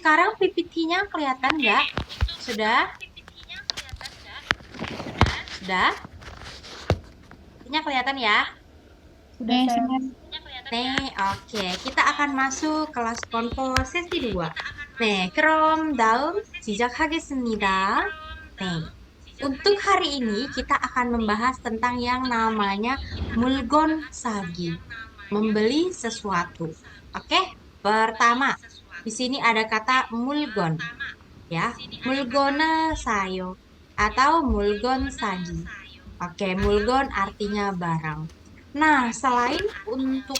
Sekarang PPT-nya kelihatan nggak? Sudah? Sudah? PPT-nya kelihatan ya? Sudah saya. Nih, oke. Kita akan masuk kelas konvo sesi 2. 네, 그럼 다음 시작하겠습니다. 네, untuk hari ini kita akan membahas tentang yang namanya mulgon sagi, membeli sesuatu. Oke, pertama, di sini ada kata mulgon, ya, mulgona sayo atau mulgon sagi. Oke, mulgon artinya barang. Nah, selain untuk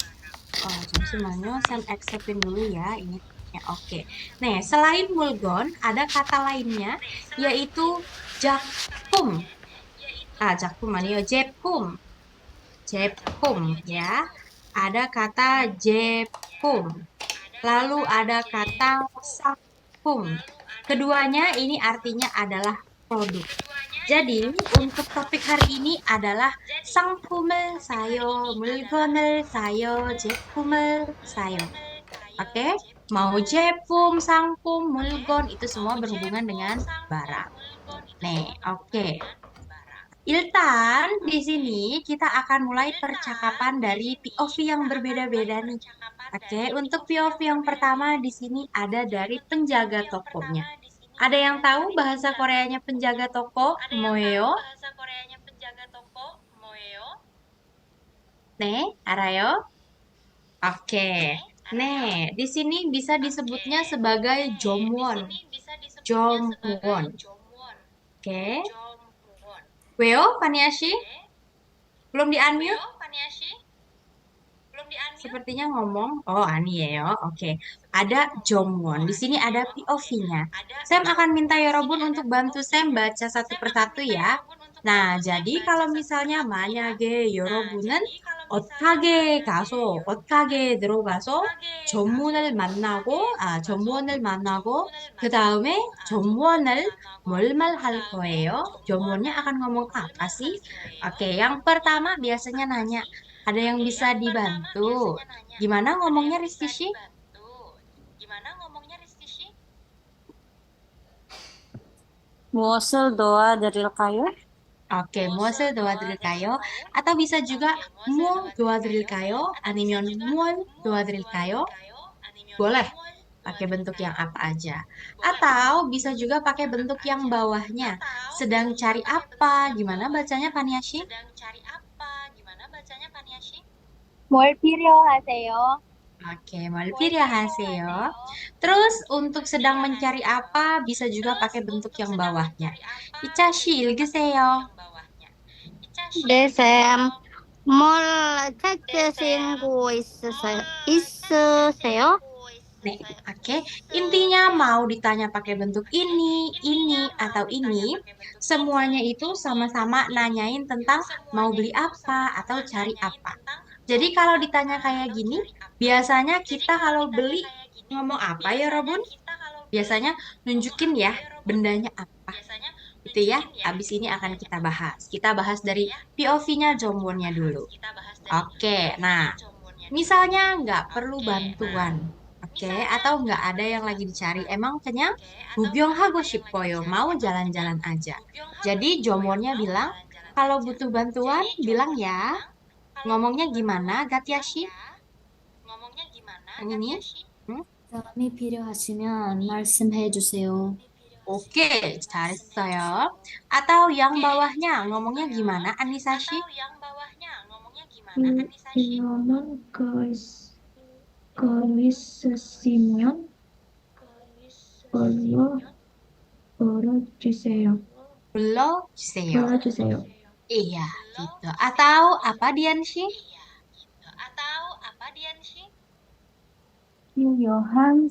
잠시만요. Saya acceptin dulu ya ini. Ya, oke. Nah, selain mulgon, ada kata lainnya yaitu jakpum. Jakpum 아니에요. 제품. 제품 ya. Ada kata jepum. Lalu ada kata sakpum. Keduanya ini artinya adalah produk. Jadi, untuk topik hari ini adalah 상품을 사요, 물건을 사요, 제품을 사요. Oke, mau 제품, 상품, 물건 itu semua berhubungan dengan barang. Nih, oke. Iltan, di sini kita akan mulai percakapan dari POV yang berbeda-beda nih. Oke, untuk POV yang pertama di sini ada dari penjaga tokonya. Ada yang tahu bahasa Koreanya penjaga toko? Moeo? 네, 알아요? Oke. Nih, di sini bisa disebutnya sebagai Jomwon. Jomwon. Oke. Weo, Paniashi? Belum di-unmute? Sepertinya ngomong. Oh, Ani ya. Oke. Ada Jomwon. Di sini ada POV-nya. Sam akan minta Yorobun untuk bantu Sam baca satu persatu ya. Nah, jadi kalau misalnya 만약에 여러분은 어떻게 들어가서 전무원을 만나고 그 다음에 전무원을 뭘 말할 거예요? 전무원nya akan ngomong apa sih? Oke, yang pertama biasanya nanya, ada yang bisa dibantu? Gimana ngomongnya Ristishi? 무엇을 도와드릴까요? Oke, 무엇을 도와드릴까요? Atau bisa juga 뭐 도와드릴까요? 아니면 뭘 도와드릴까요? Boleh pakai bentuk yang apa aja. Atau bisa juga pakai bentuk yang bawahnya. Sedang cari apa? Gimana bacanya Paniashi? 뭘 필요하세요? Oke, hasil. Terus untuk sedang mencari apa bisa juga pakai bentuk yang bawahnya. Ichashi 읽으세요. 네, 쌤. 뭘 찾으신 거 있으세요? Nih, oke. Intinya mau ditanya pakai bentuk ini, atau ini, semuanya itu sama-sama nanyain tentang mau beli apa atau cari apa. Jadi kalau ditanya kayak gini, biasanya kita kalau beli ngomong apa ya, Robun? Biasanya nunjukin ya bendanya apa. Itu ya, habis ini akan kita bahas. Kita bahas dari POV-nya Jongwonnya dulu. Oke, nah misalnya nggak perlu bantuan, oke, atau nggak ada yang lagi dicari, emang kenyang? 구경하고 싶어요, mau jalan-jalan aja. Jadi Jongwonnya bilang, kalau butuh bantuan, bilang ya. Ngomongnya gimana, Gatyashi? Yang ini? Hmm? 도움이 필요하시면 말씀해 주세요. Oke, 잘했어요. Atau yang bawahnya, ngomongnya gimana, Anisashi? 그러면 그 있으시면 불러주세요. 불러주세요. 불러주세요. Iya, gitu. Atau apa, Dianshi? 유효한,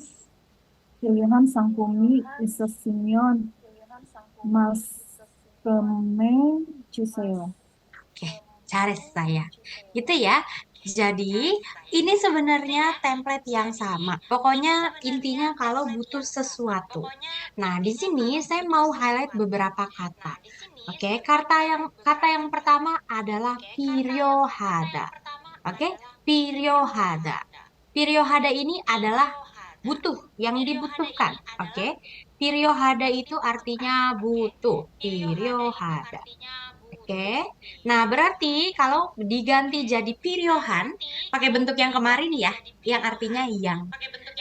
유효한 상품이 있었으면 말씀해 주세요. Oke, 잘했어요. Gitu ya. Jadi, ini sebenarnya template yang sama. Pokoknya intinya kalau butuh sesuatu. Nah, di sini saya mau highlight beberapa kata. Oke, kata yang pertama adalah piryohada. Oke, piryohada. Piryohada ini adalah butuh, yang dibutuhkan. Oke. Piryohada itu artinya butuh. Piryohada. Oke. Nah, berarti kalau diganti jadi piryohan, pakai bentuk yang kemarin ya, yang artinya yang.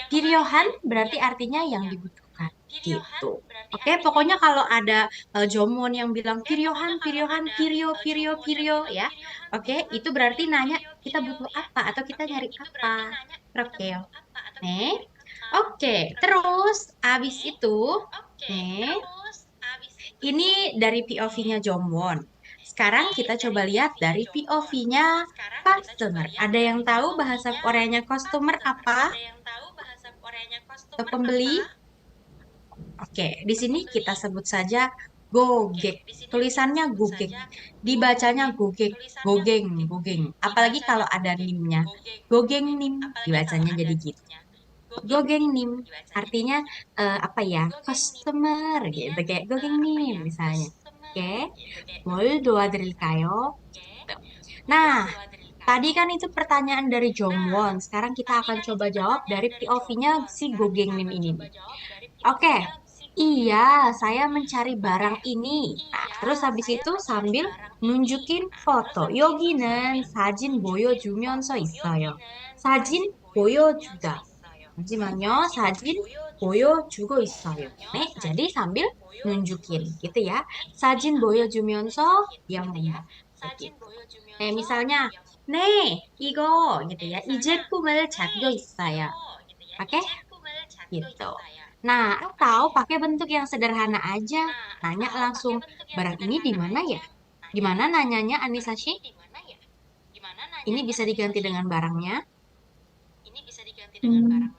Piryohan berarti artinya yang dibutuhkan. Gitu. Oke, pokoknya kalau ada jomon yang bilang piryohan, piryohan, piryo, piryo, piryo ya. Oke, itu berarti nanya kita butuh apa atau kita nyari apa. Oke. Nih. Oke, terus abis itu, nih, ini dari POV-nya Jongwon. Sekarang kita coba lihat dari POV-nya customer. Ada yang tahu bahasa Koreanya customer apa? Atau pembeli? Oke, di sini kita sebut saja gogek. Tulisannya gogek. Dibacanya gogek, gogeng, gogeng. Apalagi kalau ada nimnya. Gogeng nim, dibacanya jadi gitu. Gogeng nim, artinya apa ya? Customer gitu, kayak gogeng nim misalnya. Oke, 뭘 도와드릴까요? Gitu. Nah, tadi kan itu pertanyaan dari Jongwon. Sekarang kita akan coba jawab dari POV-nya si gogeng nim ini. Oke, iya, saya mencari barang ini. Nah, terus habis itu sambil nunjukin foto. 여기는 사진 보여주면서 있어요. 사진 보여주다. 잠시만요, 사진 보여주고 있어요. 네, jadi sambil nunjukin gitu ya. 사진 보여주면서 yang ngomong. Begitu. Misalnya, 네, 이거 gitu ya. 이 제품을 찾고 있어요. Oke? Gitu. Nah, atau pakai bentuk yang sederhana aja. Nanya langsung, barang ini di mana ya? Gimana nanyanya, Anisashi? Ini bisa diganti dengan barangnya. 음,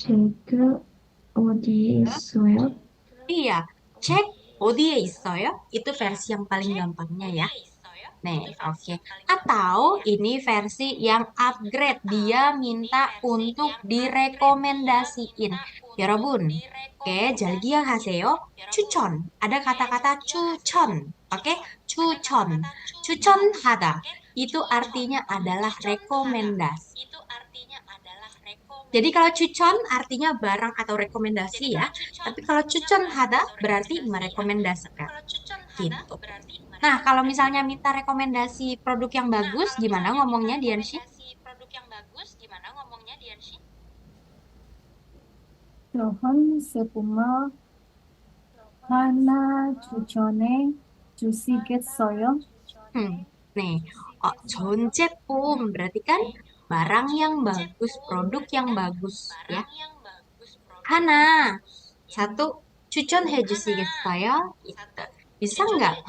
제가 어디에 있어요? Iya, cek 어디에 있어요? Itu versi yang paling gampangnya ya. Nih, oke. Atau ini versi yang upgrade. Dia minta untuk direkomendasiin. 여러분, oke, 하세요. 추천. Ada kata-kata 추천. Oke, 추천. 추천하다. Itu artinya adalah rekomendasi. Jadi kalau cucon artinya barang atau rekomendasi ya. Tapi kalau cucon hada berarti merekomendasikan. Gitu. Nah, kalau misalnya minta rekomendasi produk yang bagus, gimana ngomongnya Dianshi? 저한 제품을 하나 추천해 주시겠어요? Nih, 전 제품 berarti kan barang yang bagus, produk yang bagus ya. Hana, satu 추천해 주시겠어요? Gitu. Bisa nggak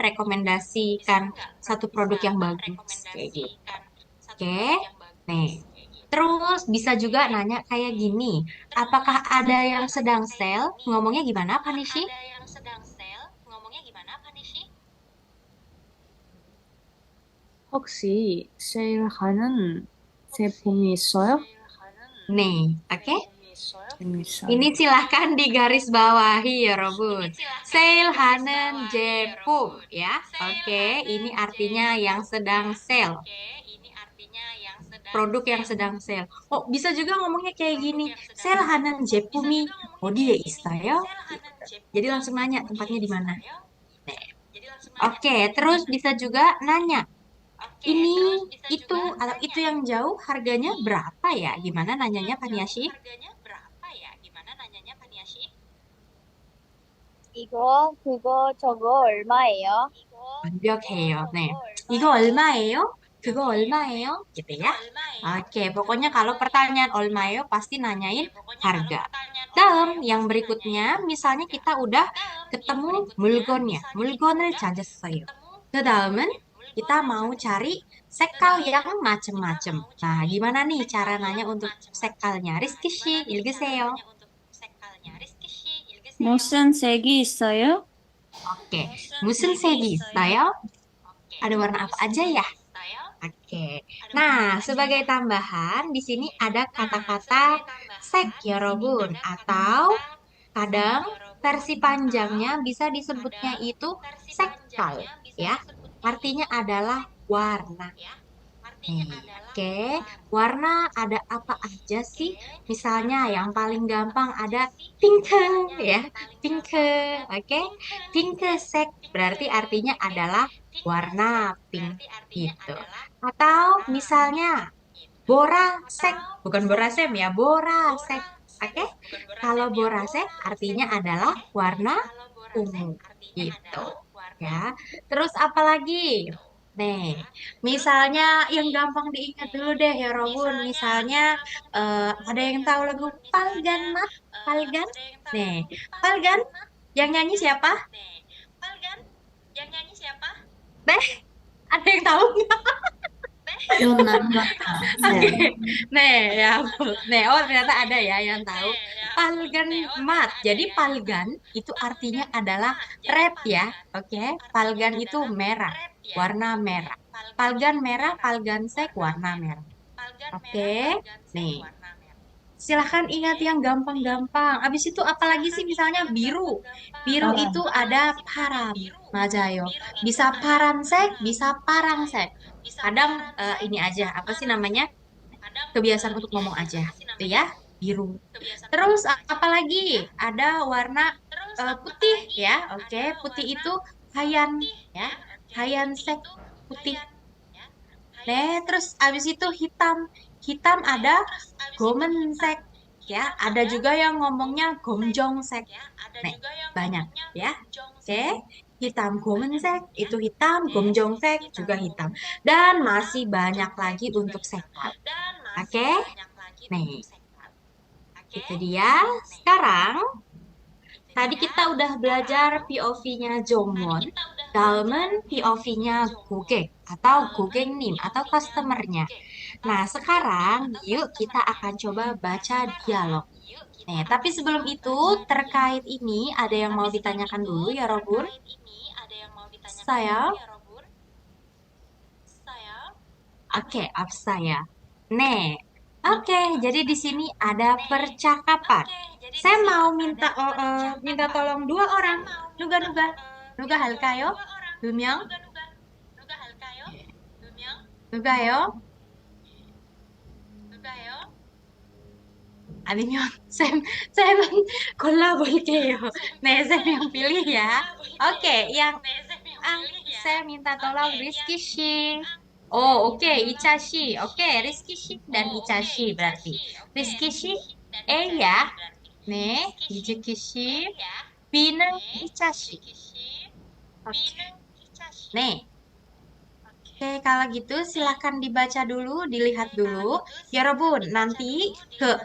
rekomendasikan satu produk yang bagus kayak gitu. Oke. Nih. Terus bisa juga nanya kayak gini, apakah ada yang sedang sale? Ngomongnya gimana, Panishi? 혹시 세일하는 제품이 있어요? Nih, oke? 있어요. Ini silahkan digarisbawahi ya, Robun. Sale hanen jepum ya. Oke, ini artinya yang sedang sale. Produk yang sedang sale. Oh, bisa juga ngomongnya kayak gini. Sale hanen jepumi 어디에 있어요? Jadi langsung nanya tempatnya di mana. Oke, terus bisa juga nanya. Ini, itu, atau itu yang jauh harganya berapa ya? Gimana nanyanya, Paniashi? 이거, 그거, 저거 얼마예요? 완벽해요. 네. 이거 얼마예요? 그거 얼마예요? Gitu ya. Oke, pokoknya kalau pertanyaan 얼마예요 pasti nanyain harga. Dalam yang berikutnya, misalnya kita udah ketemu 물건nya. 물건을 찾았어요. Ke dalam은 kita mau cari sekal yang macem-macem. Nah, gimana nih cara nanya untuk sekalnya? Rizky 씨, 읽으세요. 무슨 색이 있어요? Oke, 무슨 색이 있어요? Ada warna apa aja ya? Oke. Nah, sebagai tambahan di sini ada kata-kata sek ya Robun atau kadang versi panjangnya bisa disebutnya itu sekal ya. Artinya adalah warna. Nih, oke. Warna ada apa aja sih? Misalnya yang paling gampang ada pink ya, pink. Oke. Pink sek berarti artinya adalah warna pink gitu. Atau misalnya borasek, bukan borasem ya, borasek. Oke. Kalau borasek artinya adalah warna ungu gitu ya. Terus apa lagi? Nih, misalnya yang gampang diingat dulu deh ya Robun. Misalnya ada yang tahu lagu Palgan Mat? Palgan? Nih, Palgan yang nyanyi siapa? Teh, ada yang tahu nggak? 요나마타. Oke, 네. nih ya, ampun. Nih, oh ternyata ada ya yang tahu. Palgan mat. Jadi palgan itu artinya adalah red ya. Oke, palgan itu merah, warna merah. Palgan merah, palgan sek warna merah. Oke, nih. Silahkan ingat yang gampang-gampang. Abis itu apalagi sih misalnya biru. Biru 파란. itu ada param. Majayo. Bisa paransek, bisa parangsek. Kadang ini aja, apa sih namanya? Kebiasaan untuk ngomong aja. Itu ya, biru. Terus apalagi? Ada warna putih ya. Oke, putih itu hayan ya. Hayan sek putih. Terus abis itu hitam. Hitam ada gomensek ya. Ada juga yang ngomongnya gomjongsek. Nih, banyak ya. Oke, hitam gomensek itu hitam, gomjongsek juga hitam. Dan masih banyak lagi untuk sekal. Oke, nih itu dia. Sekarang tadi kita udah belajar POV-nya Jongwon, Dalman POV-nya Gogek atau Gogeknim atau customer-nya. Nah, sekarang yuk kita akan coba baca dialog. Nih, tapi sebelum itu terkait ini ada yang mau ditanyakan dulu ya Robun? Saya, oke, up saya. Nih, oke, jadi di sini ada percakapan. Saya mau minta tolong dua orang. Nuga nuga. Nuga halkayo? Dumyong? 누가요? 아니면 쌤은 골라볼게요. 네, 쌤 yang pilih ya. Oke, saya minta tolong Rizky Shi. Oh, oke, Ica Shi. Oke, Rizky Shi dan Ica Shi berarti. Rizky Shi, ya. 네, 이즈키 씨, B는 Ica Shi. Oke. 네. Oke, kalau gitu silahkan dibaca dulu, dilihat dulu. Ya Robun, nanti ke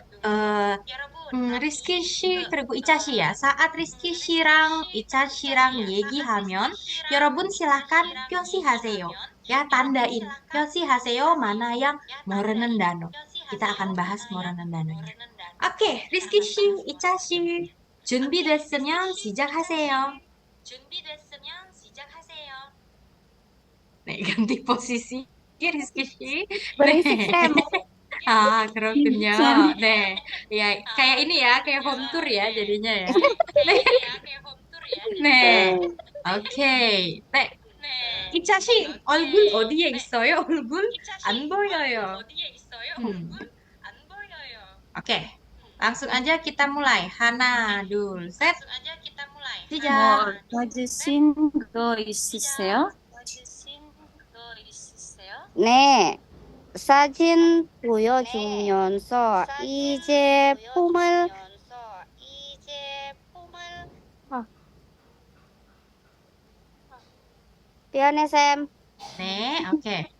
Rizky Shi 그리고 이차 씨 ya. Saat Rizky Sh랑 이차 씨랑 얘기하면 여러분 silahkan 표시하세요. Ya, tandain. 표시하세요 mana yang morenan dano. Kita akan bahas morenan danonya. Oke, Rizky Shi, 이차 씨 준비됐으면 시작하세요. 네, ganti posisi Rizky Shi. Berisik, 네. Sam. Ah, keren Sam. Deh, ya kayak ini ya, kayak home tour ya jadinya ya. Nih, nih. Oke. 네. 이차 씨, 얼굴 어디에 있어요? 얼굴 안 보여요. Oke. Langsung aja kita mulai. Hana, dul, set. Siap. 찾으신 거 있으세요? 네, 사진 보여주면서 이 제품을 미안해, 쌤. Nih, oke. 네.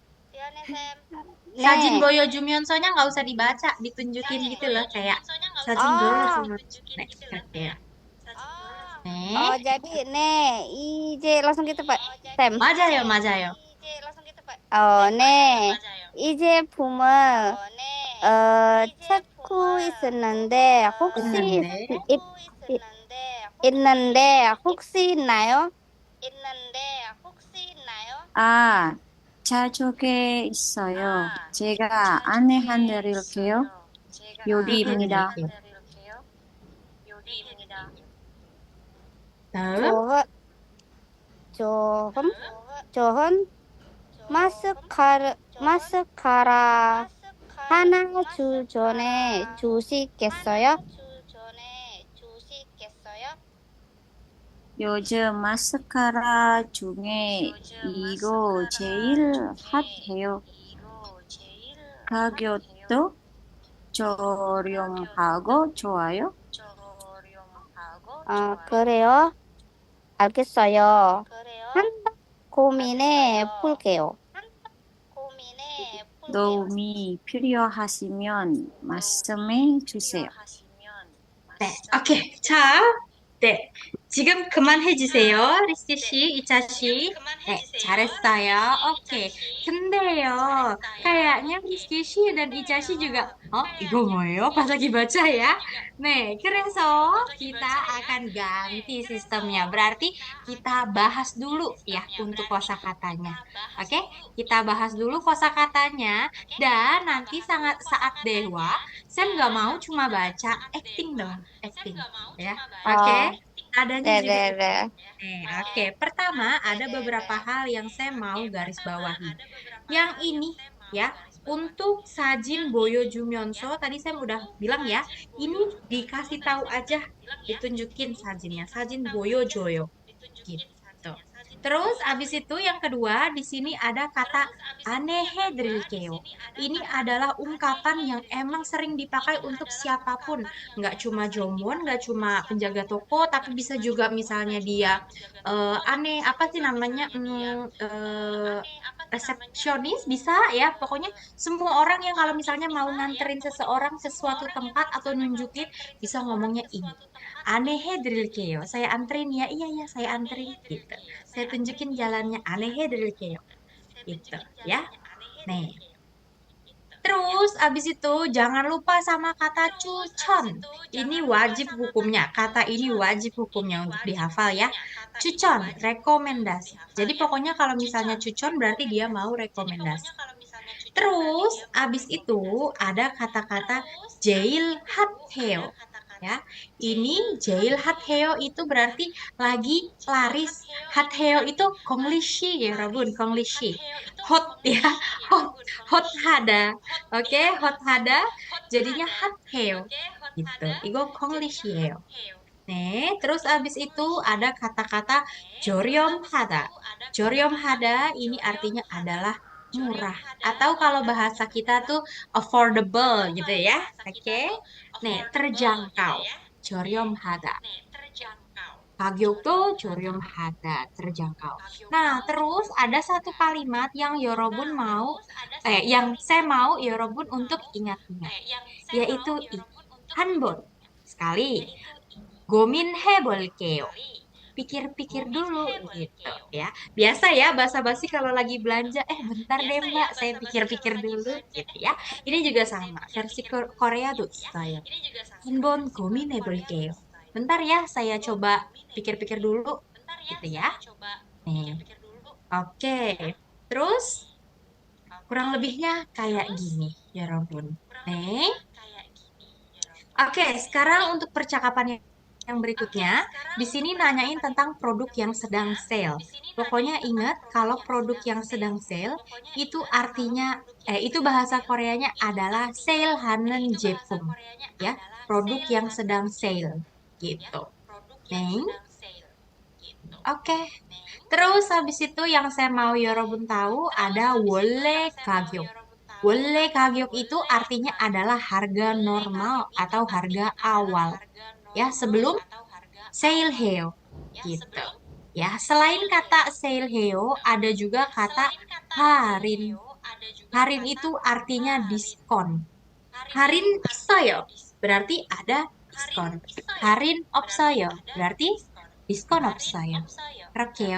Sajin Boyo Jumyonso-nya nggak usah dibaca, ditunjukin gitu loh, kayak Sajin Boyo langsung next ya. Nih, jadi 네, 이제 langsung gitu, Pak. 쌤. 맞아요, 맞아요. 네, 이 제품을 찾고 있었는데 혹시 있는데 혹시 있나요? 아, 저쪽에 있어요. 제가 안내해 드릴게요. 여기입니다. 다음, 조금 마스카라 마스카라 하나 전에 주시겠어요? 요즘 마스카라 중에 이거 제일 핫해요. 가격도 저렴하고 좋아요. 그래요? 알겠어요. 한번 고민해 볼게요. 도움이 필요하시면 말씀해 주세요. 네, 오케이. 자, 네. 지금 그만해주세요. 리스키 씨, 이차 씨. 네, 잘했어요. 오케이. 근데요, kayaknya 리스키 씨 dan 이차 씨 juga, 이거 뭐예요? pas lagi baca ya. 네, 그래서 kita akan ganti sistemnya. Berarti kita bahas dulu ya untuk kosakatanya. Oke, kita bahas dulu kosakatanya dan nanti sangat saat dewa, Sam nggak mau cuma baca acting dong, acting ya. Oke, 어, adanya juga. 네네네. Oke. Pertama ada beberapa hal yang saya mau garis bawahi. Yang ini ya, untuk Sajin Boyo Jumyonso tadi saya udah bilang ya, ini dikasih tahu aja, ditunjukin Sajinnya, Sajin Boyo Joyo gitu. Terus abis itu yang kedua di sini ada kata anehe drilkeo. Ini adalah ungkapan yang emang sering dipakai untuk siapapun. Nggak cuma jombon, nggak cuma penjaga toko, tapi bisa juga misalnya dia aneh apa sih namanya resepsionis bisa ya. Pokoknya semua orang yang kalau misalnya mau nganterin seseorang sesuatu tempat atau nunjukin bisa ngomongnya ini. Anehe drilkeo. Saya anterin ya, iya ya saya anterin gitu. Saya tunjukin jalannya anehnya dari Keo. Gitu ya. Nih. Terus abis itu jangan lupa sama kata cucon. Ini wajib hukumnya. Kata ini wajib hukumnya untuk dihafal ya. Cucon, rekomendasi. Jadi pokoknya kalau misalnya cucon berarti dia mau rekomendasi. Terus abis itu ada kata-kata jail hatheo. Ya, ini jail hatheo itu berarti lagi laris. Hatheo itu konglishi ya, Rabun, konglishi. Hot ya, hot, hot hada. Oke, hot hada jadinya hatheo gitu. Igo konglishi ya. Nih, terus abis itu ada kata-kata joryom hada. Joryom hada ini artinya adalah murah. Atau kalau bahasa kita tuh affordable gitu ya. Oke. Nih, terjangkau. Joryom hada. Kagyokdo joryom hada. Terjangkau. Nah, terus ada satu kalimat yang Yorobun mau, yang saya mau Yorobun untuk ingat-ingat. Yaitu hanbon. Sekali. Gominhe bolkeo. Pikir-pikir dulu gitu ya. Biasa ya basa-basi kalau lagi belanja, bentar deh Mbak, saya pikir-pikir dulu gitu ya. Ini juga sama, versi Korea tuh saya. Hanbon gominhe bolkeo. Bentar ya, saya coba pikir-pikir dulu gitu ya. Nih. Oke. Terus kurang lebihnya kayak gini, ya ampun. Nih. Oke, sekarang untuk percakapan yang berikutnya, di sini nanyain tentang produk yang sedang sale. Pokoknya ingat kalau produk yang sedang sale itu artinya itu bahasa Koreanya adalah sale hanen jepum. Ya, produk yang sedang sale gitu. Neng. Oke. Terus habis itu yang saya mau Yorobun tahu ada wole kagyok. Wole kagyok itu artinya adalah harga normal atau harga awal. Ya, sebelum sale heo gitu. Ya, selain kata sale heo ada juga kata harin. Harin itu artinya diskon. Harin saya berarti ada diskon. Harin opsayo berarti diskon opsayo. Oke,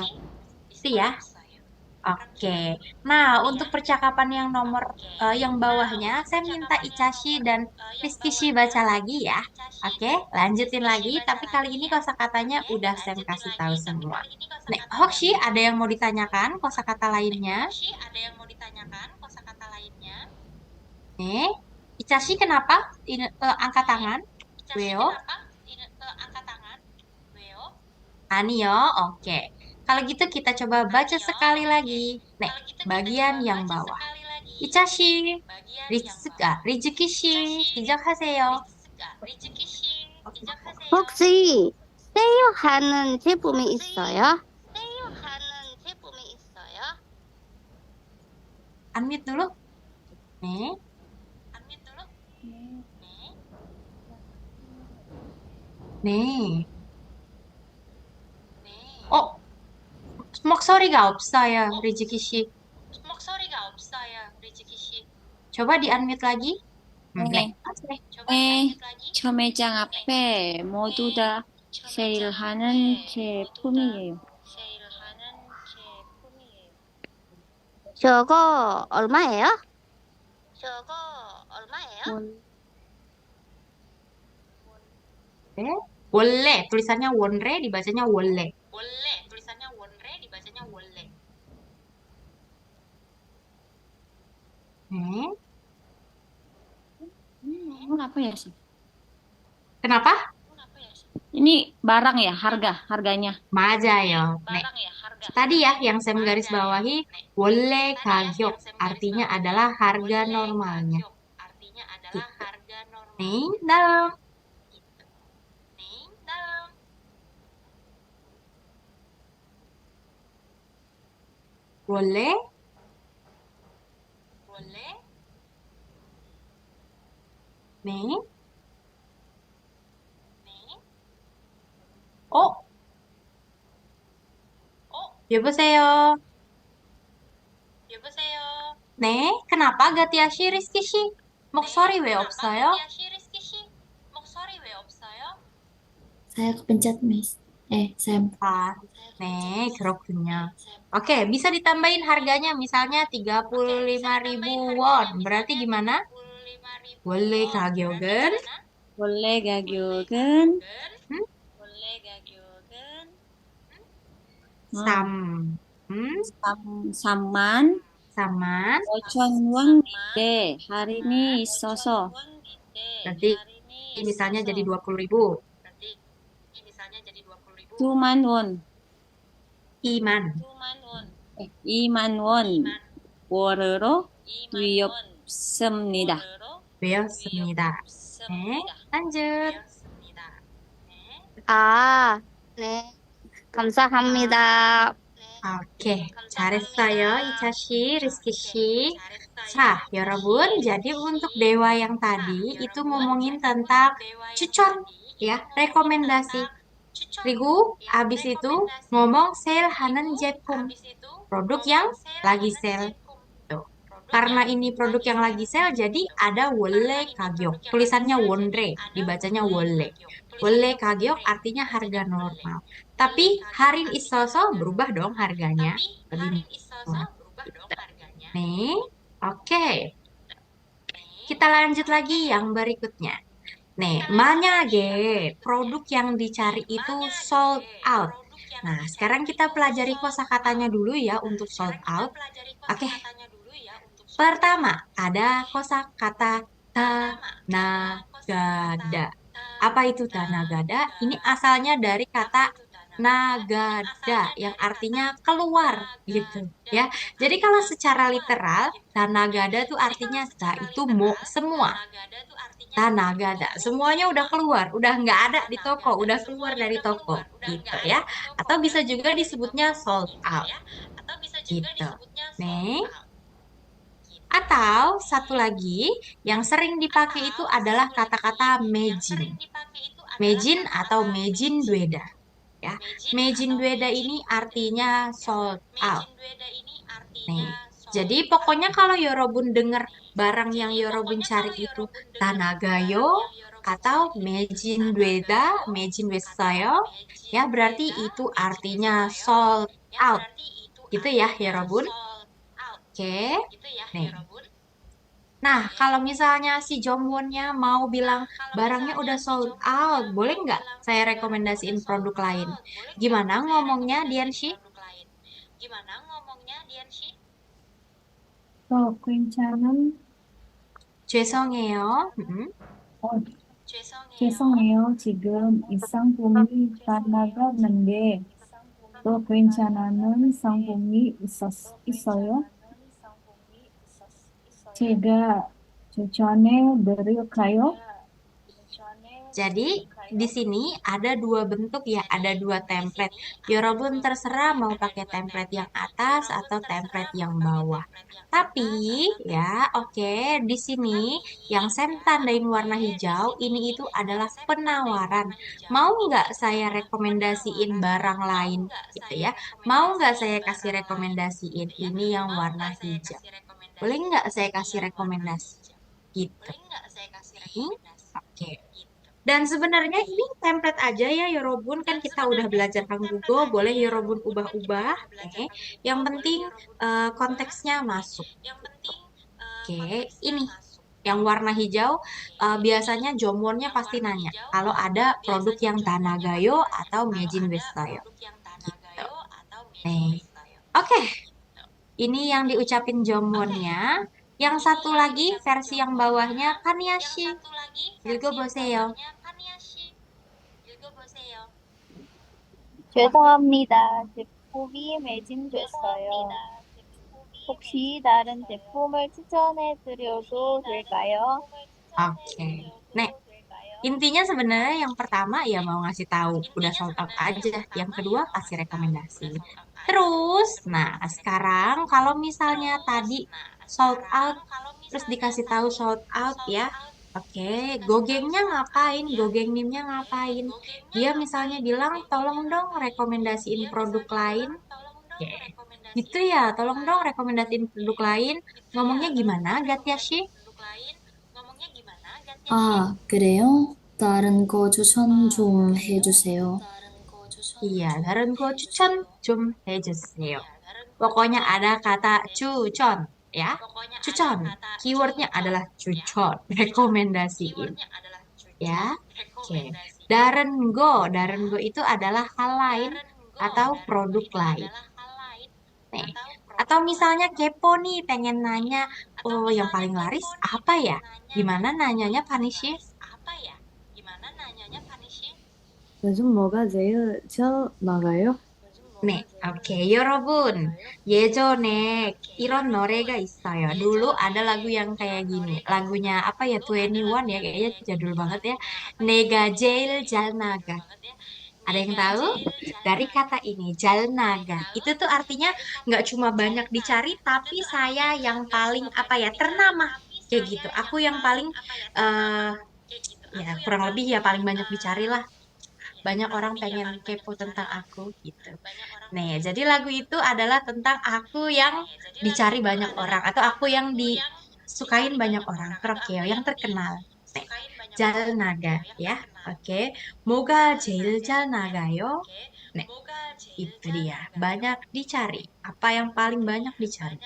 itu ya. Oke. Nah, untuk percakapan yang yang bawahnya, saya minta Icashi dan Rizky baca lagi ya. Oke, lanjutin lagi. Tapi kali ini kosakatanya udah saya kasih tahu semua. Nih, Hokshi, ada yang mau ditanyakan kosakata lainnya? Nih, Icashi kenapa angkat tangan? Weo? Anio, oke. Kalau gitu kita coba baca sekali lagi. Nih, bagian yang bawah. 이차 씨, 리즈키 씨, 시작하세요. 혹시 세일하는 제품이 있어요? Unmute dulu. 네. 네. 어, 목소리가 없어요, 리즈키 씨. coba di-unmute lagi. 네. 네, 저 매장 앞에 모두 다 세일하는 제품이에요. 저거 얼마예요? 네. 원래 tulisannya wonre dibacanya wolle. 네. Emang apa ya sih? Kenapa? Ini barang ya, harganya. 맞아요. 네. Tadi ya yang saya menggarisbawahi 원래 가격 artinya adalah harga normalnya. Gitu. 네, dalam. 원래 네. 어? 여보세요. 네, kenapa Gatiashi Rizky 씨? 목소리 왜 없어요? Saya kepencet, Miss. Saya Ah, 네, 그렇군요. Oke, bisa ditambahin harganya misalnya 35.000 won. Berarti gimana? 원래 가격은 원래 가격은 음? 어, 3 3만 3만 5천 원인데 할인이 있어서 berarti misalnya jadi 20.000. 2만 원, 2만 2만 원 월으로 위없습니다. 외웠습니다. 네, lanjut. 아, 네. 감사합니다. Oke, 잘했어요, 이차 씨, rizky 씨. 자, 여러분, jadi untuk dewa yang tadi itu ngomongin tentang 추천, ya, rekomendasi. 그리고 abis itu ngomong sale 하는 제품, produk yang lagi sale. Tuh. Karena ini produk yang lagi sale, jadi ada 원래 가격. Tulisannya wonre, dibacanya 원래. 원래 가격 artinya harga normal. Tapi harin isoso berubah dong harganya. Lebih murah. Nih, oke. Kita lanjut lagi yang berikutnya. Nih, 만약에 produk yang dicari itu sold out. Nah, sekarang kita pelajari kosakatanya dulu ya untuk sold out. Oke. Pertama, ada kosakata tanagada. Apa itu tanagada? Ini asalnya dari kata nagada yang artinya keluar gitu ya. Jadi kalau secara literal tanagada itu artinya itu mau semua. Tanagada, semuanya udah keluar, udah nggak ada di toko, udah keluar dari toko gitu ya. Atau bisa juga disebutnya sold out gitu. Nih. Atau satu lagi yang sering dipakai itu adalah kata-kata mejin. Mejin atau mejin dueda. Ya, mejin dueda ini artinya sold out. Nih, jadi pokoknya kalau Yorobun dengar barang yang Yorobun cari itu tanagayo atau mejin dueda, mejin wesayo, ya berarti itu artinya sold out. Gitu ya Yorobun. Oke. Nih. Nah, kalau misalnya si Jongwonnya mau bilang barangnya udah sold out, boleh nggak saya rekomendasiin produk lain? Gimana ngomongnya, Dianshi? 괜찮은, 죄송해요. 어, 죄송해요. 지금 이 상품이 다 나갔는데, 또 괜찮은 상품이 있어요? 제가 추천해 드릴까요? Jadi di sini ada dua bentuk ya, ada dua template. Yorobun terserah mau pakai template yang atas atau template yang bawah. Tapi ya, oke, di sini yang saya tandain warna hijau ini itu adalah penawaran. Mau nggak saya rekomendasiin barang lain gitu ya? Mau nggak saya kasih rekomendasiin ini yang warna hijau? Boleh nggak saya kasih rekomendasi? Gitu. Oke. Dan sebenarnya ini template aja ya Yorobun, kan kita udah belajar Hanggugo, boleh Yorobun ubah-ubah. Oke. Yang penting konteksnya masuk. Oke, ini yang warna hijau biasanya Jomwonnya pasti nanya kalau ada produk yang Tanagayo atau Meijin Bestayo. Gitu. Nih. Oke, ini yang diucapin Jomwonnya. Yang satu lagi versi yang bawahnya Kaniashi. 읽어보세요. 죄송합니다. 제품이 매진됐어요. 혹시 다른 제품을 추천해 드려도 될까요? Oke. Nek, intinya sebenarnya yang pertama ya mau ngasih tahu udah sold out aja. Yang kedua kasih rekomendasi. Terus, nah sekarang kalau misalnya tadi sold out terus dikasih tahu sold out ya. Oke, gogengnya ngapain? Gogeng님nya ngapain? Dia misalnya bilang tolong dong rekomendasiin produk lain. Oke. Gitu ya, tolong dong rekomendasiin produk lain. Ngomongnya gimana, Gatyashi? 아, 그래요? 다른 거 추천 좀 해주세요. Iya, saranku 추천 좀 해주세요. Pokoknya ada kata cucon, ya. Cucon. Keywordnya adalah cucon. Rekomendasiin, ya. Oke. Darengo. Darengo itu adalah hal lain atau produk lain. Nih. Atau misalnya kepo nih, pengen nanya, oh yang paling laris apa ya? Gimana nanyanya, Panishi? 요즘 뭐가 제일 잘 나가요? 네, oke, 여러분. 예전에 이런 노래가 있어요. Dulu ada lagu yang kayak gini. Lagunya apa ya? 21 ya, kayaknya jadul banget ya. Nega Jail Jalnaga. Ada yang tahu? Dari kata ini, Jalnaga. Itu tuh artinya nggak cuma banyak dicari, tapi saya yang paling apa ya? Ternama. Kayak gitu. Aku yang paling ya kurang lebih ya paling banyak dicari lah. Banyak orang pengen kepo tentang aku gitu. Nah, jadi lagu itu adalah tentang aku yang dicari banyak orang atau aku yang disukain banyak orang. Krokeo yang terkenal. Nih, Jal Naga ya. Oke. Moga Jail Jal Nagayo. Nih, itu dia. Banyak dicari. Apa yang paling banyak dicari?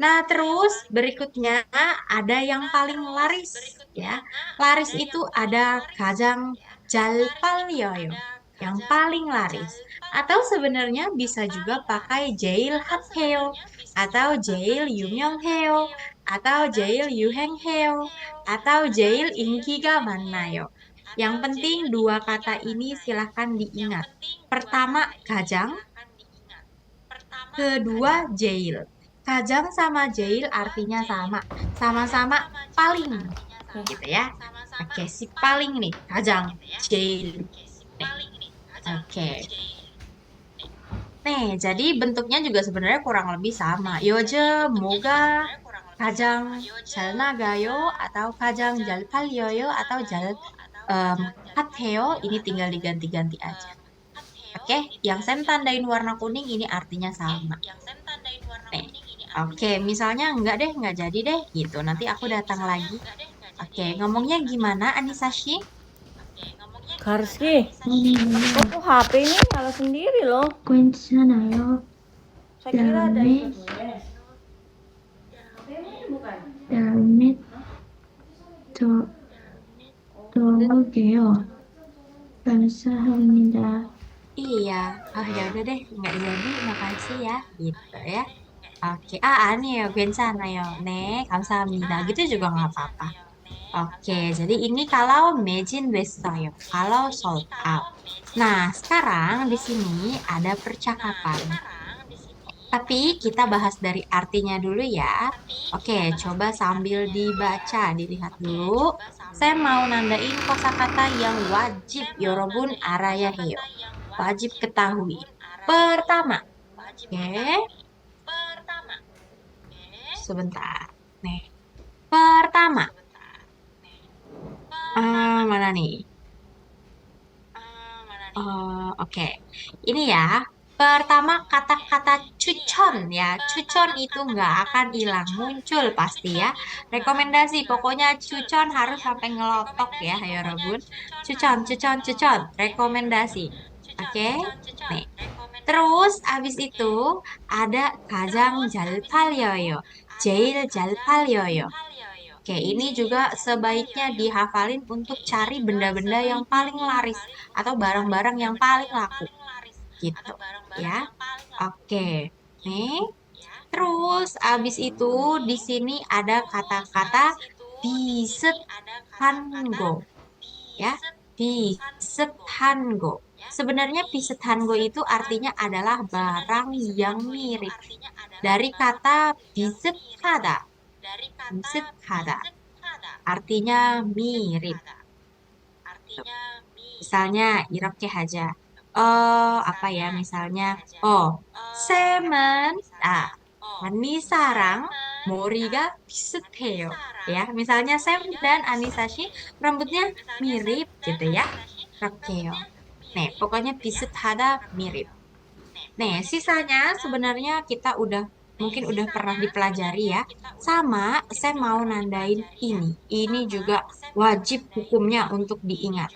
Nah, terus berikutnya ada yang paling laris ya. Laris itu ada kajang jalpalyoyo yang paling laris. Atau sebenarnya bisa juga pakai jail hatheo atau jail yumyongheo atau jail yuhengheo atau jail inkiga mannayo. Yang penting dua kata ini silahkan diingat. Pertama kajang, kedua jail. Kajang sama jail artinya sama. Sama-sama paling. Gitu ya. Oke, si paling nih. Kajang, jail. Oke. Nih, jadi bentuknya juga sebenarnya kurang lebih sama. Yoje, moga, kajang, jalnagayo, atau kajang jalpalyoyo, atau jal hatheo. Ini tinggal diganti-ganti aja. Oke, yang saya tandain warna kuning ini artinya sama. Nih, oke, misalnya enggak deh, enggak jadi deh, gitu. Nanti aku datang lagi. Oke, ngomongnya gimana, Anisashi? Karski, kok HP ini nyala sendiri loh? 괜찮아요. Saya kira ada Dalamnya. yang tulis. 다음에 더 넣을게요. 감사합니다. Iya, oh ya udah deh, nggak jadi, makasih ya, gitu ya. Oke, 아니에요, 괜찮아요. 네, 감사합니다. Gitu juga nggak apa-apa. Oke, jadi ini kalau 매진 됐어요, kalau sold out. Nah, sekarang di sini ada percakapan. Tapi kita bahas dari artinya dulu ya. Oke, coba sambil dibaca, dilihat dulu. Saya mau nandain kosakata yang wajib yorobun araya heyo. Wajib ketahui. Pertama, oke, sebentar. Nih, pertama. Mana nih? Oke. Ini ya. Pertama kata-kata cucon ya. Cucon itu nggak akan hilang. Muncul pasti ya. Rekomendasi. Pokoknya cucon harus sampai ngelotok ya. Ayo Robun. Cucon, cucon, cucon. Rekomendasi. Oke. Nih. Terus abis itu ada kajang jalpalyoyo. Jail jalpalyoyo. Oke, ini juga sebaiknya dihafalin untuk cari benda-benda yang paling laris atau barang-barang yang paling laku gitu ya. Oke. Nih, terus abis itu di sini ada kata-kata bisethango ya. Bisethango. Sebenarnya bisethango itu artinya adalah barang yang mirip. Dari kata bisetada. Bisetada. Artinya mirip. Misalnya 이렇게 하자. Apa ya misalnya? Oh, 쌤은 Anisarang 머리가 비슷해요. Ya, misalnya Sam dan Anissa sih rambutnya mirip gitu ya. Rakeo. Nih, pokoknya 비슷하다 mirip. Nih, sisanya sebenarnya kita mungkin udah pernah dipelajari ya. Sama, saya mau nandain ini. Ini juga wajib hukumnya untuk diingat.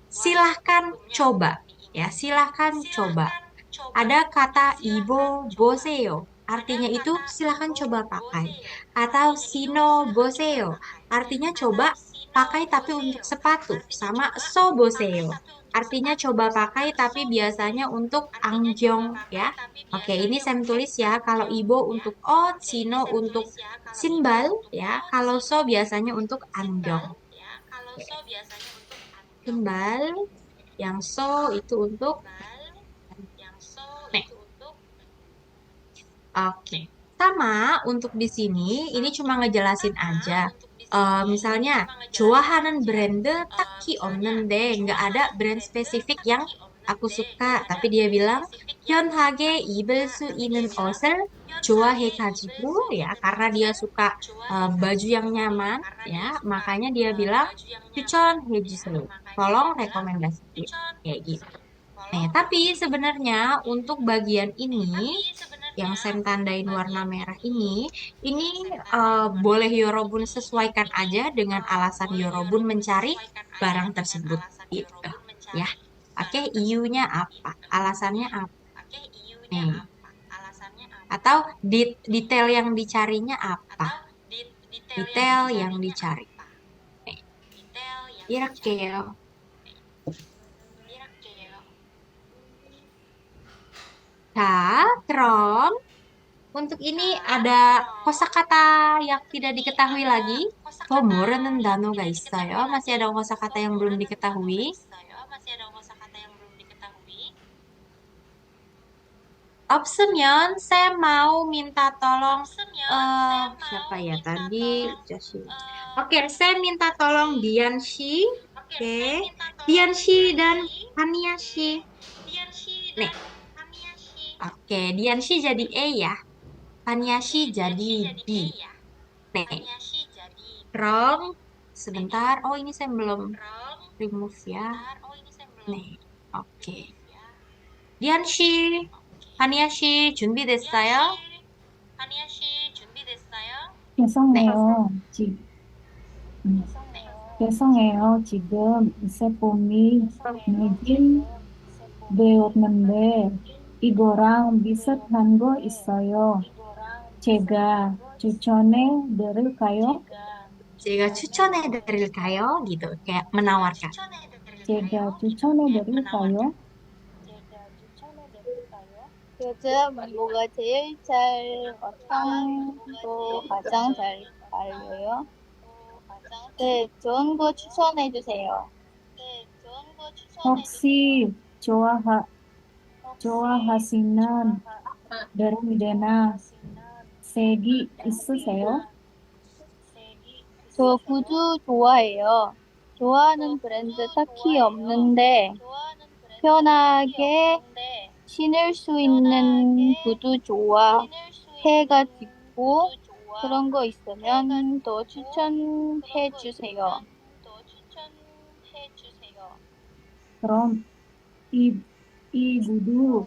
Silahkan coba. Ya, silahkan coba. Ada kata ibo boseo. Artinya itu silahkan coba pakai. Atau sino boseo. Artinya coba pakai tapi untuk sepatu. Sama so boseo. Artinya coba pakai tapi biasanya untuk angjong ya. Oke, ini saya tulis ya. Kalau ibo untuk o, sino untuk simbal ya. Kalau so biasanya untuk angjong. Oke. Simbal yang so itu untuk nek. Oke. Sama untuk di sini ini cuma ngejelasin aja. Misalnya 좋아하는 brand 딱히 없는데 nggak ada brand spesifik yang aku suka, tapi dia bilang 편하게 입을 수 있는 옷을 좋아해가지고 ya karena dia suka baju yang nyaman ya makanya dia bilang 추천해주세요. Tolong rekomendasi kayak gitu. Nah, tapi sebenarnya untuk bagian ini yang saya tandain warna merah ini boleh Yorobun sesuaikan aja dengan alasan Yorobun mencari barang tersebut gitu ya. Oke, iunya apa? Alasannya apa? Nih. Atau detail yang dicarinya apa? Detail yang dicari. Nih. 이렇게요. Nah, Krom, untuk ini ada kosakata yang tidak diketahui lagi. 모르는 단어가 있어요. Masih ada kosakata yang belum diketahui. Option saya mau minta tolong siapa ya tadi? Oke, saya minta tolong Dianshi. Oke. Dianshi dan Haniashi. Nih. Oke, Dianshi jadi E ya. Haniashi jadi B. Nih. Wrong. Sebentar. Oh, ini saya belum remove ya. Nih. Oke. Dianshi, Haniashi 준비됐어요? 죄송해요. 죄송해요. 지금 제품이 매진 되었는데 이거랑 비슷한 거 있어요. 제가 추천해 드릴까요? 제가 추천해 드릴까요? gitu. Kayak menawarkan. 제가 추천해 드릴까요? 요즘 뭐가 제일 어떤 거 가장 잘 팔려요? 네, 좋은 거 추천해 주세요. 혹시 좋아하시는 데르미데나 색이 있으세요? 저 구두 좋아해요. 좋아하는 브랜드 딱히 없는데 편하게 신을 수 있는 구두 좋아해가지고 그런 거 있으면 더 추천해 주세요. 그럼 이 구두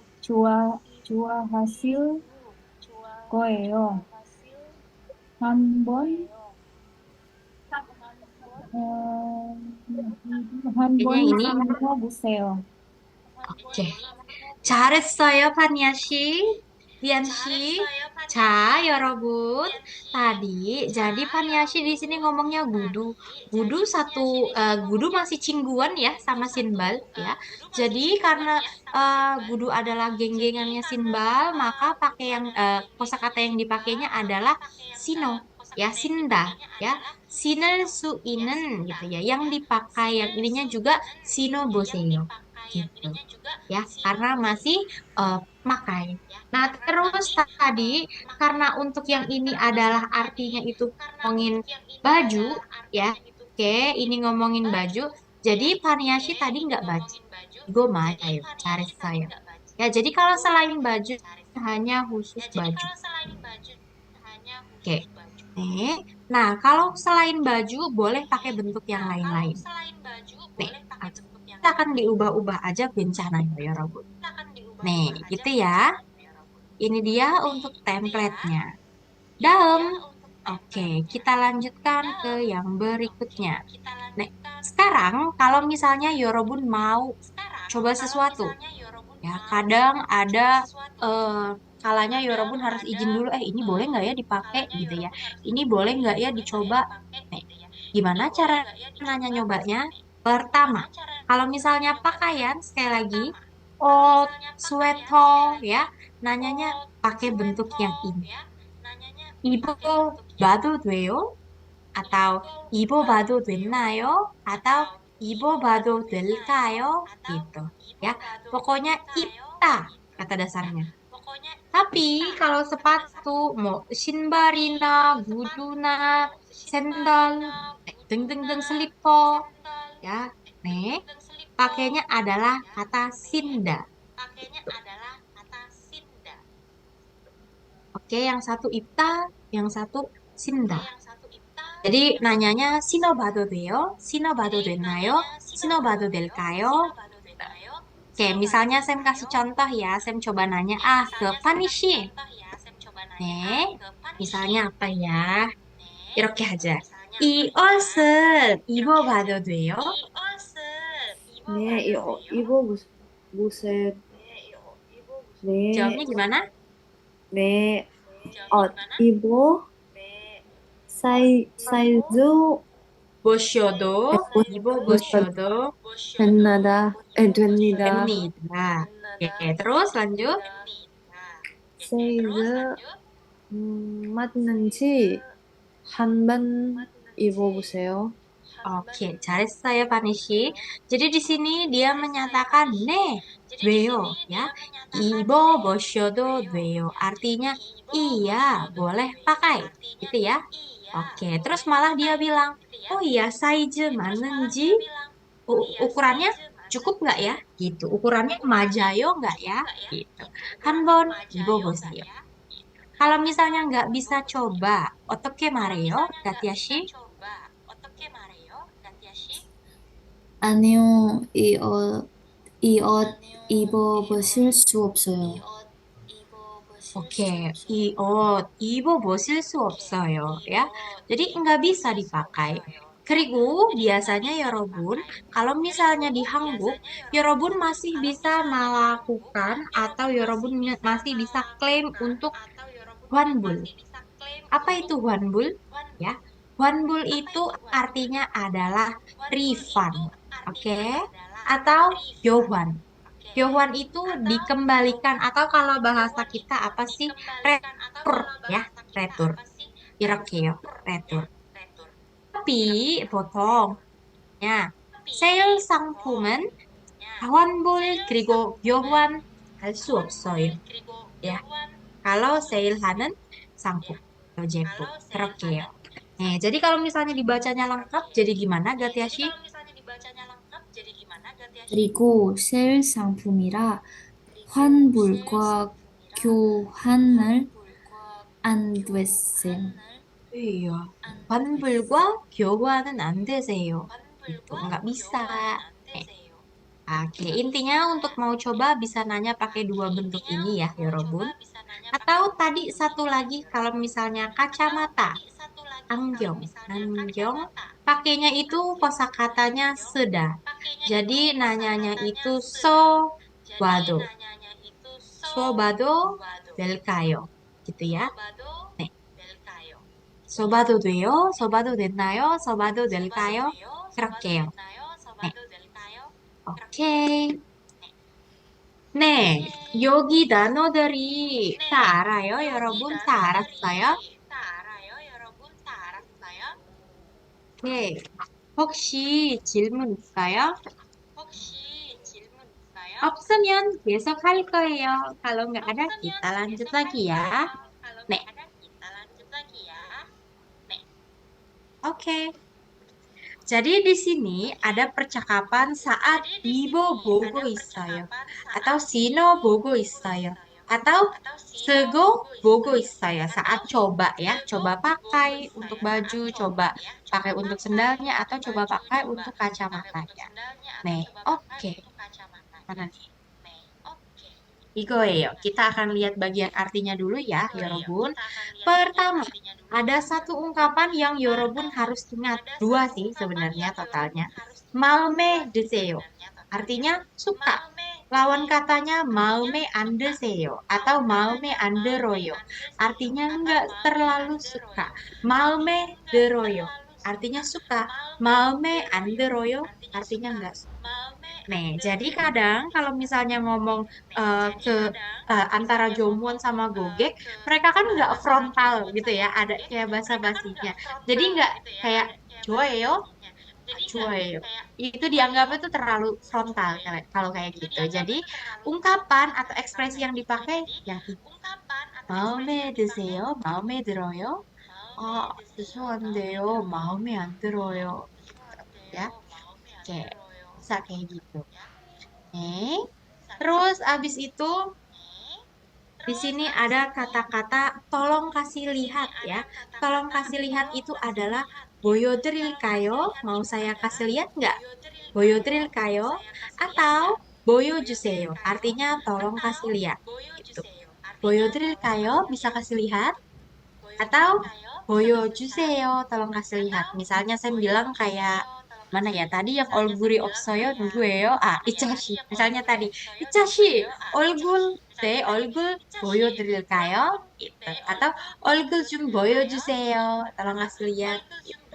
좋아하실 거예요. 한번 어, Kayaknya 한번 ini. 신어보세요. Oke. 잘했어요, 파니아 씨. 리안 씨. 자, 여러분. Tadi, jadi Pania 씨 di sini ngomongnya gudu. Gudu masih cingguan ya sama Sinbal ya. Jadi karena gudu adalah geng-gengannya Sinbal, maka pakai yang kosakata yang dipakainya adalah sino ya, sinda ya. Sinel su inen gitu ya. Yang dipakai yang ininya juga sino boseyo gitu ya, karena masih makai. Nah, terus tadi karena untuk yang ini adalah artinya itu ngomongin baju ya. Oke, ini ngomongin baju. Jadi Paniashi tadi nggak baca. Gue main cari saya. Ya, jadi kalau selain baju hanya khusus baju. Oke. Nih. Nah, kalau selain baju boleh pakai bentuk yang lain-lain. Nih, kita akan diubah-ubah aja bencananya ya, Robot. Nih, gitu ya. Ini dia untuk template-nya. Dalam. Oke, kita lanjutkan ke yang berikutnya. Nih, sekarang kalau misalnya Yorobun mau coba sesuatu, ya kadang ada eh, kalanya Yorobun harus izin dulu, ini boleh nggak ya dipakai gitu ya. Ini boleh nggak ya dicoba. Nih, gimana cara nanya nyobanya? Pertama, kalau misalnya pakaian, sekali lagi, sweater ya, nanyanya pakai bentuk yang ini. Ibu 봐도 돼요? atau ibu 봐도 됐나요? atau ibu 봐도 될까요? gitu ya. Pokoknya ipta kata dasarnya. Tapi kalau sepatu mau 신발이나 구두나 sandal 등등등 슬리퍼 ya, nih pakainya adalah kata sinda. Oke, yang satu ipta, yang satu sinda. Jadi nanyanya 신어봐도 돼요? 신어봐도 됐나요? 신어봐도 될까요? Oke, misalnya Sam kasih contoh ya. Sam coba nanya ke Panishi. 네, misalnya apa ya? 이렇게 하자. 이 옷을 입어봐도 돼요? 네, 입어보세요. 네, jawabnya gimana? 네, 사이즈 보셔도, 입어보셔도 됩니다. 됩니다. Oke, terus lanjut. 사이즈 맞는지 한번 입어보세요. Oke, 잘했어요, Panishi. Jadi di sini dia menyatakan 네, 돼요, ya. 입어보셔도 돼요. Artinya iya, boleh pakai, gitu ya. Oke, terus malah dia bilang, oh iya, size 맞는지 ukurannya cukup nggak ya? Gitu. Ukurannya majayo nggak ya? Gitu. 한번 입어보세요. Kalau misalnya nggak bisa coba, 어떻게 말해요, 가티아시? 아니요, 이 옷 입어보실 수 없어요. Oke, 입어보실 수 없어요, ya. Jadi nggak bisa dipakai. Kerigu biasanya 여러분, kalau misalnya di Hanguk, 여러분 masih bisa melakukan atau 여러분 masih bisa klaim untuk 환불. Apa itu 환불? Ya, 환불 itu artinya adalah refund, oke? Atau 교환. Yowan itu dikembalikan atau kalau bahasa kita apa sih? Retur ya, retur. Irakeo, retur. Tapi 보통nya sale 상품은 환불 그리고 교환 할 수 없어요. Ya. Kalau seil하는 상품 atau 제품. 그렇게요. 네, jadi kalau misalnya dibacanya lengkap, jadi gimana, Gatiashi? 그리고 세일 상품이라 환불과 교환을 안 됐어요. Iya, 환불과 교환은 안 되세요. Itu nggak bisa. Eh, Oke, intinya untuk mau coba bisa nanya pakai dua bentuk ini ya, Yorobun. Atau tadi satu lagi, kalau misalnya kacamata, angyong, angyong, pakainya itu kosakatanya seda. Jadi nanyanya itu wado, wado 될까요? gitu ya. 네. 써봐도 돼요? 써봐도 됐나요? 써봐도 될까요? 그렇게요. 네. 오케이. 네, 여기 단어들이 다 알아요, 여러분? 다 알았어요? 네. 혹시 질문 있어요? 없으면 계속 할 거예요. Kalau nggak ada, kita lanjut lagi ya. 네. Oke. Jadi di sini ada percakapan saat 이보 보고 있어요. atau sino 보고 있어요. atau 쓰고 보고 있어요. Saat coba ya, coba pakai untuk baju, coba pakai untuk sendalnya, atau coba pakai untuk kacamatanya. 네, oke. Mana nih? Igo예요. Kita akan lihat bagian artinya dulu ya, Yorobun. Pertama, ada satu ungkapan yang Yorobun harus ingat. Dua sih sebenarnya totalnya. 마음에 드세요. Artinya suka. Lawan katanya 마음에 안 드세요 atau 마음에 안 들어요. Artinya enggak terlalu suka. 마음에 들어요. Artinya suka. 마음에 안 들어요. Artinya enggak suka. Nih, jadi kadang kalau misalnya ngomong antara Jomwon sama Gogek, mereka kan nggak frontal gitu ya, ada kayak basa-basinya. Jadi nggak kayak 좋아해요, 좋아해요. Itu dianggapnya tuh terlalu frontal kalau kayak gitu. Jadi ungkapan atau ekspresi yang dipakai yang itu. 마음에 드세요, 마음에 들어요. 죄송한데요, 마음에 안 들어요. Ya, oke, bisa kayak gitu. Nih, terus abis itu di sini ada kata-kata tolong kasih lihat ya. Tolong kasih lihat itu adalah 보여드릴까요? Mau saya kasih lihat nggak? 보여드릴까요? Atau 보여주세요. Artinya tolong kasih lihat. Gitu. 보여드릴까요? Bisa kasih lihat? Atau 보여주세요. Tolong kasih lihat. Misalnya saya bilang kayak mana ya tadi yang 얼굴이 없어요 누구예요? 이차씨. Misalnya tadi 이차씨 얼굴 네 얼굴 보여드릴까요? gitu. Atau 얼굴 좀 보여주세요. Tolong kasih lihat. Gitu.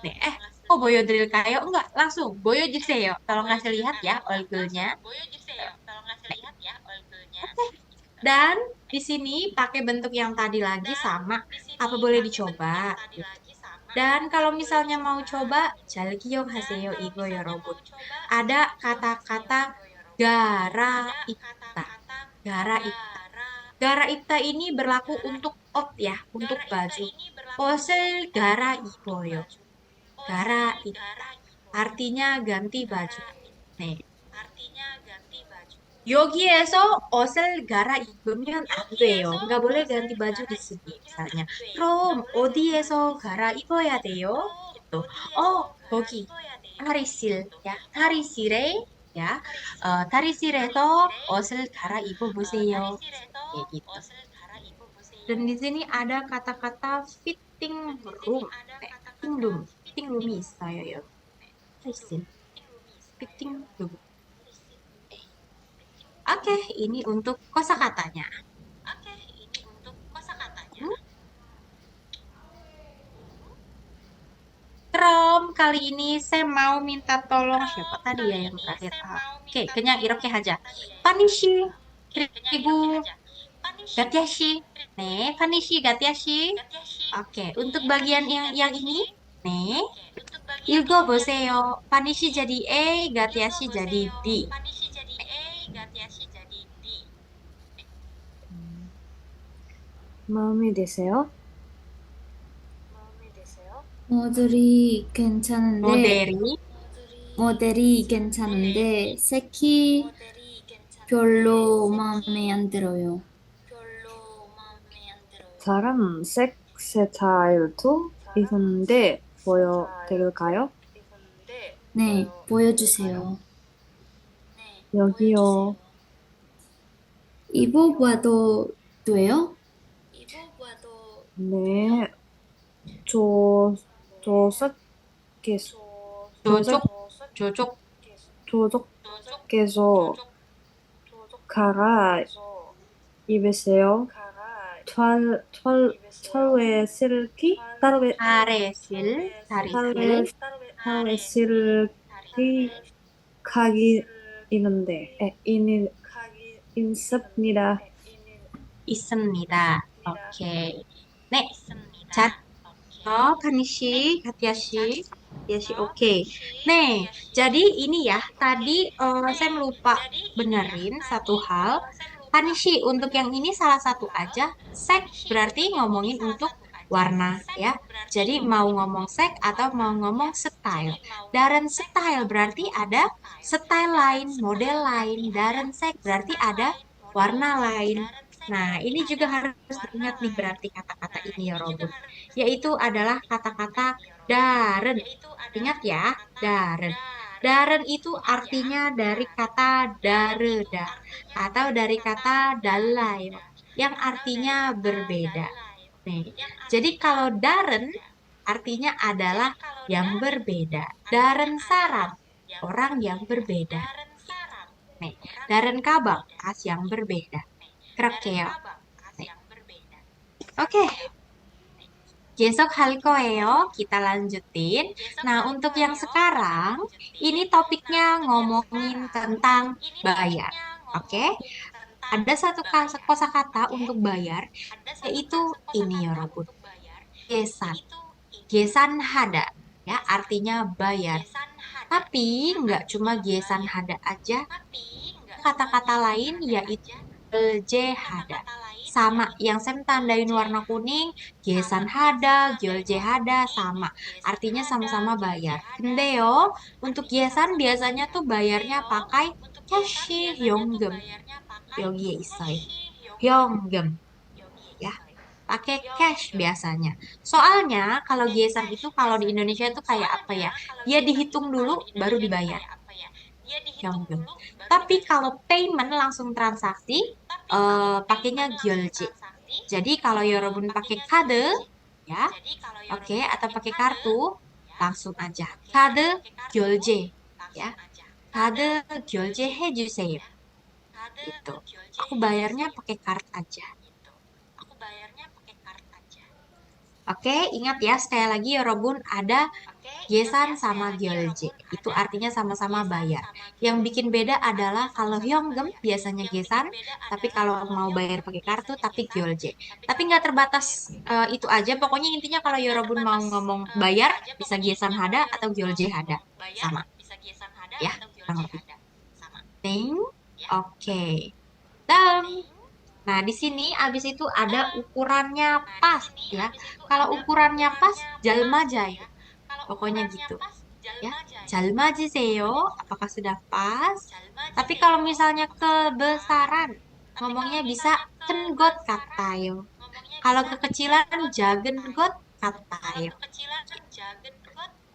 네, kok 보여드릴까요? Enggak, langsung 보여주세요. Tolong kasih lihat ya 얼굴nya. Dan di sini pakai bentuk yang tadi lagi sama. Apa boleh dicoba? Dan kalau misalnya mau coba, 잘 기억하세요 이거 여러분. Ada kata-kata gara ipta. Gara ipta. Gara ipta ini berlaku untuk 옷 ya, untuk baju. 옷을 gara 입어요. Gara ipta. Artinya ganti baju. 네. 여기에서 옷을 갈아입으면 안 돼요. nggak boleh ganti baju di sini misalnya. 그럼 어디에서 갈아입어야 돼요? gitu. 거기 탈의실 ya. 탈의실에 ya. 탈의실에서 옷을 갈아입어 보세요. Kayak gitu. Dan di sini ada kata-kata fitting room. fitting room이 있어요. 탈의실. fitting room. Oke, ini untuk kosakatanya. Kali ini saya mau minta tolong siapa tadi ya yang terakhir? Oke, 그냥 이렇게 하자. 파니 씨, 그리고 가티아 씨. 네, 파니 씨, 가티아 씨. Oke, untuk bagian yang ini, 네, 읽어보세요. 파니 씨 jadi A, 가티아 씨 jadi B. 마음에 드세요? 모델이 괜찮은데, 모델이 모델이 괜찮은데, 색이 별로 마음에 안 들어요. 다른 색 스타일도 있는데 보여드릴까요? 네, 보여주세요. 여기요. 입어봐도 돼요? 네, 조석께서 조족, 조족, 조석께서 갈아 입으세요. 털에 실기? 다레실, 다리실, 털에 실기 각이 있습니다. 있습니다. 오케이. 네. 자, Kanishi, Hatiashi, Hatiashi, oke. Nih, jadi ini ya, tadi saya melupa benerin satu hal. Kanishi, untuk yang ini salah satu aja. Sek berarti ngomongin untuk warna ya. Jadi mau ngomong sek atau mau ngomong style. Daren style berarti ada style lain, model lain. Daren sek berarti ada warna lain. Nah, ini juga harus diingat nih berarti kata-kata ini ya, Robun, yaitu adalah kata-kata daren. Ingat ya, daren. Daren itu artinya dari kata dareda atau dari kata dalai yang artinya berbeda. Nih, jadi kalau daren artinya adalah yang berbeda. Daren sarang, orang yang berbeda. Nih, daren kabang, as yang berbeda. 그렇게요. 네. Oke, besok 할 거예요. Kita lanjutin. Nah, untuk yang sekarang, ini topiknya ngomongin tentang bayar. Oke, ada satu kosakata untuk bayar, yaitu ini ya, Robun. Gesan. Gesan hada. Ya, artinya bayar. Tapi nggak cuma gesan hada aja. Kata-kata lain yaitu hada. Sama, yang saya tandain warna kuning, gesan hada, hada, sama. Artinya sama-sama bayar. Kendeo, untuk gesan biasanya tuh bayarnya pakai cash, hyonggem. Yogi isai. Hyonggem. Ya, pakai cash biasanya. Soalnya kalau gesan itu kalau di Indonesia itu kayak apa ya? Dia dihitung dulu baru dibayar. Hyonggem. Tapi kalau payment langsung transaksi, pakainya gyolje. Jadi kalau 여러분 pakai kade, ya, oke, atau pakai kartu, langsung aja. Kade gyolje, ya. Kade gyolje 해주세요. Gitu. Aku bayarnya pakai kartu aja. Oke, ingat ya sekali lagi Yorobun ada Yesan sama Gyolje. Itu artinya sama-sama bayar. Yang bikin beda adalah kalau Hyonggem biasanya Gesan, tapi kalau mau bayar pakai kartu tapi Gyolje. Tapi nggak terbatas itu aja. Pokoknya intinya kalau Yorobun mau ngomong bayar bisa Gesan Hada atau Gyolje Hada. Sama. Ya, kurang lebih. Oke. Dan nah, di sini abis itu ada ukurannya pas ya. Kalau ukurannya pas, jalmajaya. Pokoknya gitu. Ya, jalmajiseyo. Apakah sudah pas? Tapi kalau misalnya kebesaran, ngomongnya bisa kengot katayo. Kalau kekecilan, jagengot katayo.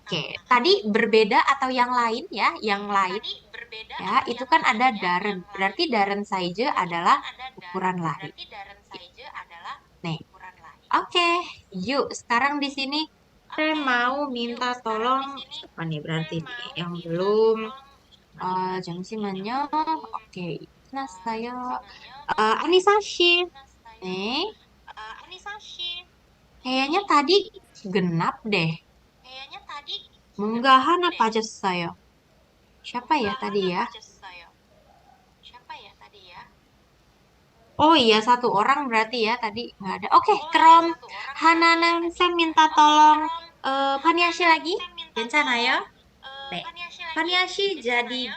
Oke, tadi berbeda atau yang lain ya, yang lain ya, itu kan ada daren. Berarti daren saja adalah ukuran lain. Nih. Oke, yuk sekarang di sini saya mau minta tolong apa nih berarti nih yang belum 잠시만요. Oke, nah saya Anisashi. Nih, kayaknya tadi genap deh. Munggahan apa aja saya? Siapa ya tadi ya? Oh iya, satu orang berarti ya tadi nggak ada. Oke, Krom. Hananan, saya minta tolong Paniashi lagi. Bencana ya. Nih, Paniashi jadi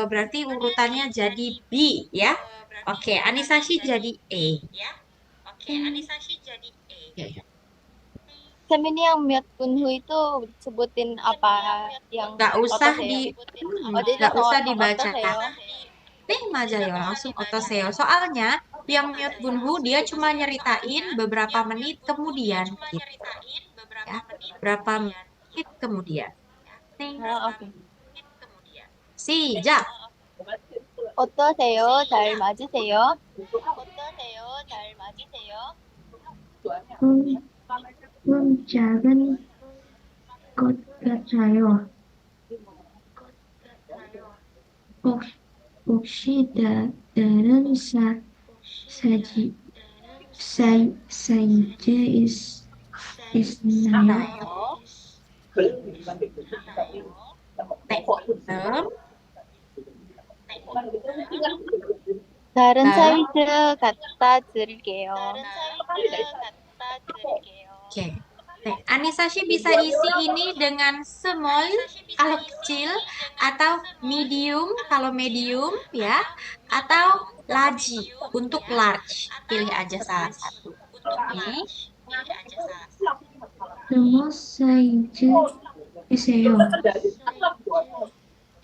berarti urutannya jadi B ya. Oke, Anisashi jadi A. Oke. 세민이 형 몇 분 후 itu sebutin apa yang Nggak usah 어떠세요? nggak usah dibaca. 어떠세요? Nih Majayo langsung otoseo. Soalnya yang Myot Bunhu dia cuma nyeritain beberapa menit kemudian gitu. Ya, berapa menit kemudian. Nih, 아, 오케이. 시작. 어떠세요? 잘 맞으세요? 작은 것 같아요. 혹, 혹시 다른 사이즈 있나요? 다음. 다른 다음. 사이즈 갖다 드릴게요. Oke. Nah, Anisashi bisa isi ini dengan small kalau kecil atau medium kalau medium ya atau large untuk large. Pilih aja salah satu. Nih. 스몰 사이즈이세요.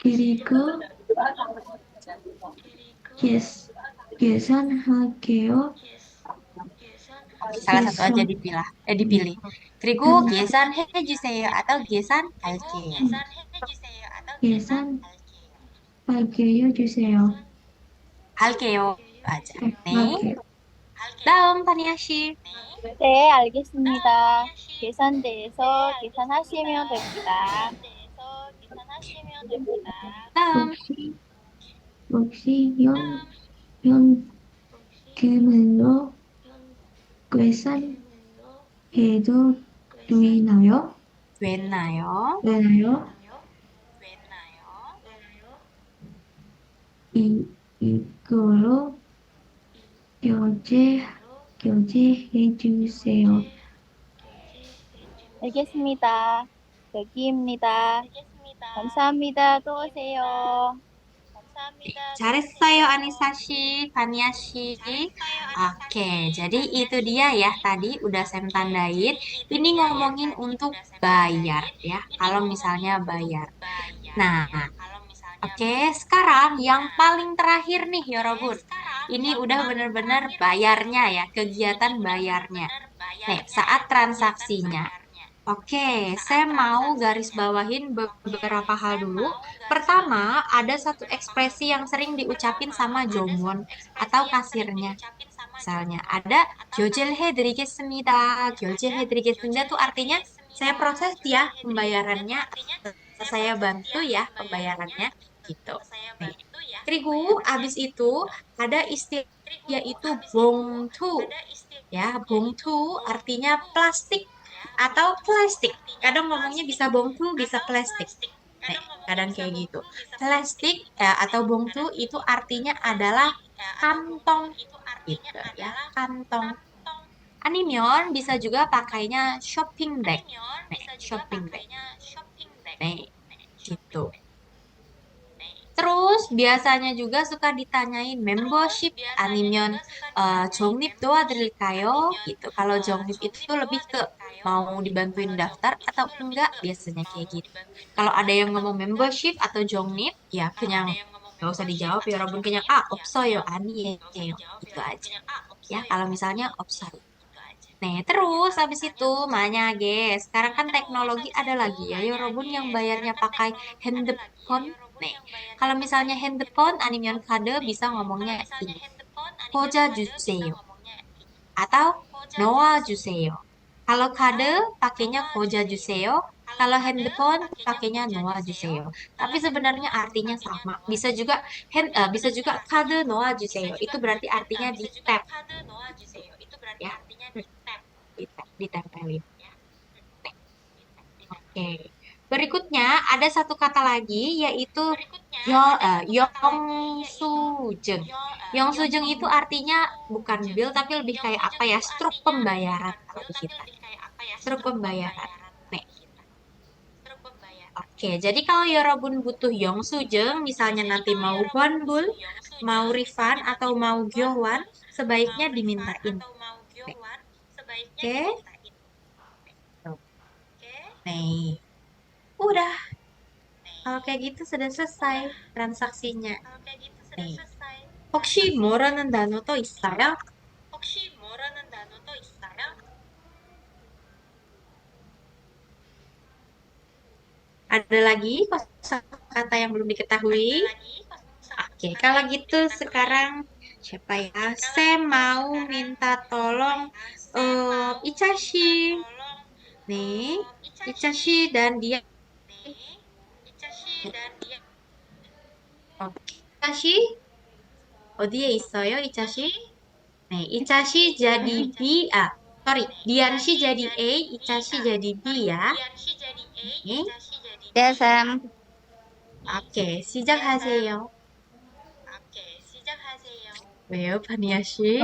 그리고 계산할게요. Salah satu aja dipilih. Keriku 계산 해주세요 atau 계산할게요. 계산할게요 주세요. 할게요 aja. 네. 할게요. 다음 다니아씨. 네, 알겠습니다. 계산대에서 계산하시면 됩니다. 다음. 혹시 현금으로 계산해도 되나요? 됐나요? 이걸로 교제해 주세요. 알겠습니다. 여기입니다. 감사합니다. 또 오세요. 잘했어요, Anisashi, Taniashi. Oke, jadi itu dia ya. Tadi udah saya tandain. Ini ngomongin untuk bayar ya. Kalau misalnya bayar. Nah, oke, sekarang yang paling terakhir nih, Yorobun. Ini udah bener-bener bayarnya ya, kegiatan bayarnya. Nih, saat transaksinya. Oke, saya mau garis bawahin beberapa hal dulu. Pertama, ada satu ekspresi yang sering diucapin sama Jongwon atau kasirnya. Misalnya, ada 결제해드리겠습니다. 결제해드리겠습니다 itu artinya saya proses ya pembayarannya, saya bantu ya pembayarannya gitu. Nih. Terigu, abis itu ada istilah yaitu 봉투. Ya, 봉투 artinya plastik atau plastik. Kadang ngomongnya bisa 봉투, bisa plastik. Nih, kadang kayak gitu. Plastik atau 봉투 itu artinya adalah kantong gitu ya, kantong. Animion bisa juga pakainya shopping bag. Nih, shopping bag. Nih, gitu. Terus biasanya juga suka ditanyain membership 아니면 정립 도와드릴까요? Gitu. Kalau 정립 itu lebih ke mau dibantuin daftar atau enggak biasanya kayak gitu. Kalau ada yang ngomong membership atau 정립 ya kanyang nggak usah dijawab ya Robun kanyang 없어요 아니에요 gitu aja. Ya kalau misalnya 없어요. Nah, terus habis itu 만약에 sekarang kan teknologi ada lagi ya, Yorobun yang bayarnya pakai handphone. Nih, kalau misalnya handphone 아니면 카드 bisa ngomongnya ini. 꽂아주세요 atau 놓아주세요. Kalau 카드 pakainya 꽂아주세요. Kalau handphone pakainya 놓아주세요. Tapi sebenarnya artinya sama. Bisa juga 카드 놓아주세요. Itu berarti artinya di tap. Ya, ditempelin. Oke. Berikutnya ada satu kata lagi yaitu yongsujeng. Yongsujeng itu artinya bukan bill tapi lebih kayak apa ya? Struk pembayaran kalau di kita. Struk pembayaran. Nih. Oke, jadi kalau Yorobun butuh yongsujeng, misalnya nanti mau 환불, mau refund atau mau gyowan, sebaiknya dimintain. Nih. Oke. Nih, udah. Kalau kayak gitu sudah selesai transaksinya. 네. 혹시 뭐라는 단어도 있어요? Ada lagi kosakata yang belum diketahui? Oke, kalau gitu sekarang siapa ya? Saya mau minta tolong Ichashi. Nih, Ichashi dan dia. Ichashi? 어디에 있어요, 이차시? 네, 이차시 jadi B, sorry, 디안시 jadi A, 이차시 jadi B ya. 네, Ya, Sam. oke, 시작하세요. 왜요, 바니아 씨?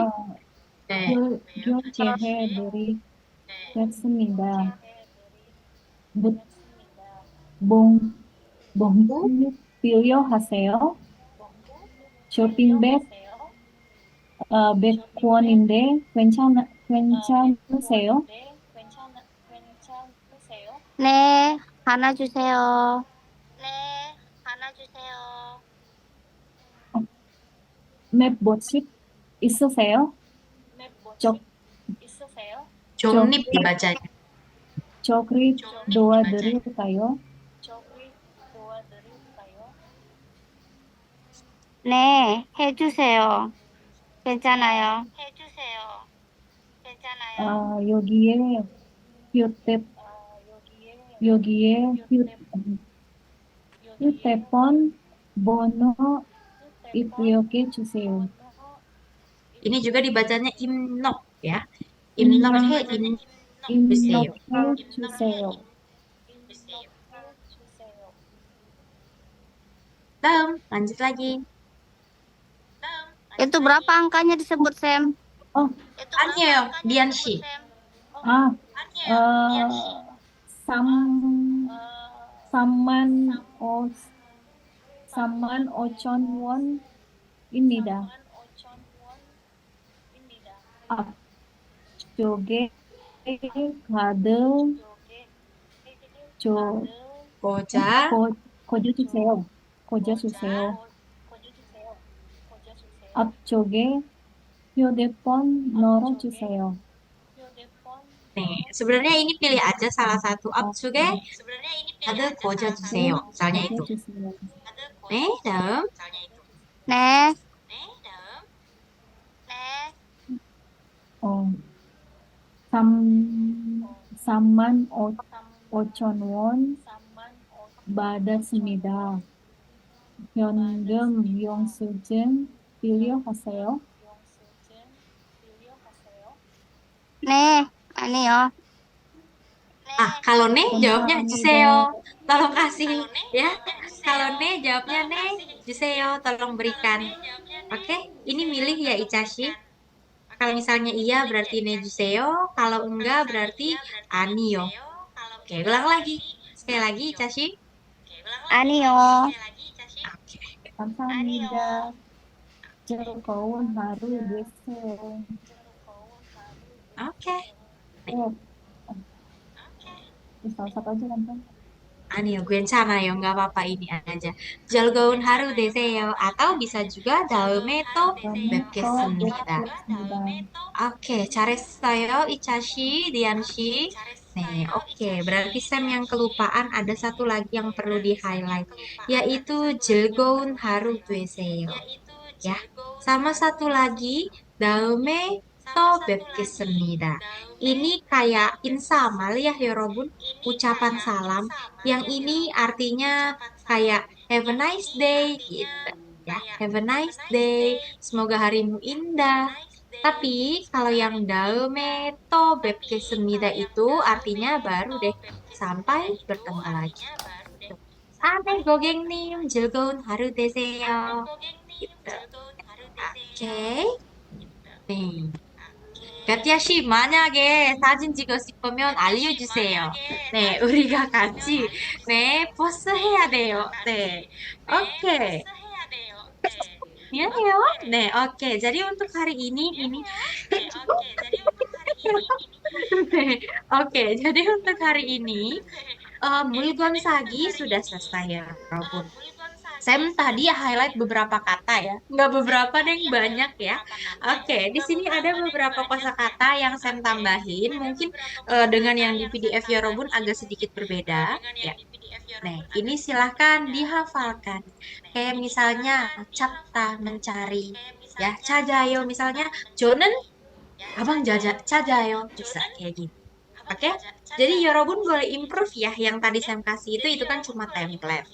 네, 결제해드리겠습니다. 봉, 봉투 필요하세요? 쇼핑백 100원인데 괜찮으세요? 네, 하나 주세요. 맵버십 있으세요? 쪽, 종립 dibacanya. 쪽립 도와드릴까요? 네, 해주세요. 괜찮아요. 여기에 휴대폰 번호 입력해 주세요. Ini juga dibacanya imnok ya. Imnok he 주세요. 입력해 주세요. 다음, lanjut lagi. Itu berapa angkanya disebut, Sam? 아니에요, 디안 씨. 아, 삼, 삼만 오, 35,000원입니다. 앞쪽에 카드 고자. 거저 주세요. 앞쪽에 휴대폰 넣어주세요. 네, sebenarnya ini pilih aja salah satu 앞쪽에 ada 고자 주세요. misalnya itu. 주세요. 네, 다음. 네, 삼만 오천 원 받았습니다. 현금 영수증 필요하세요? 네, 아니요. Kalau ne jawabnya 주세요. Tolong kasih ya. Kalau ne jawabnya ne 주세요. Tolong berikan. Oke, ini milih ya Ichashi. Kalau misalnya iya berarti ne 주세요. Kalau enggak berarti 아니요. Oke, ulang lagi. Sekali lagi Ichashi. 아니요. Oke. 감사합니다. 즐거운 하루 되세요. Oke. Satu aja kan? 아니요, 괜찮아요. nggak apa-apa ini aja. 즐거운 하루 되세요. Atau bisa juga 다음에 또 뵙겠습니다. Oke, 잘했어요, 이차시, 디안시. 네, oke. Berarti Sam yang kelupaan ada satu lagi yang perlu di-highlight, yaitu 즐거운 하루 되세요. Ya, sama satu lagi, 다음에 또 뵙겠습니다. Ini kayak insamal ya, Yorobun, ucapan salam. Yang ini artinya kayak have a nice day gitu. Ya, have a nice day. Semoga harimu indah. Tapi kalau yang daome to 뵙겠습니다 itu artinya baru deh sampai bertemu lagi. Aneh 고객님 즐거운 하루 되세요. Gitu. Oke. 네. 가티아 씨, 만약에 사진 찍을 싶으면 알려주세요. 네, 우리가 같이 네, 포스 해야 돼요. 네. 오케이. 미안해요. 네, oke. Jadi untuk hari ini Oke, jadi untuk hari ini Mulgon Sagi sudah selesai ya, Robun. Sam tadi highlight beberapa kata ya, nggak beberapa deh, banyak ya. Oke, di sini ada beberapa kosakata yang Sam tambahin, mungkin dengan yang di PDF ya Robun agak sedikit berbeda. Ya, nah ini silahkan dihafalkan. Kayak misalnya capta mencari, ya cajayo misalnya, Jonen abang jaja cajayo bisa kayak gitu. Oke, jadi Yorobun boleh improve ya. Yang tadi saya kasih itu kan cuma template.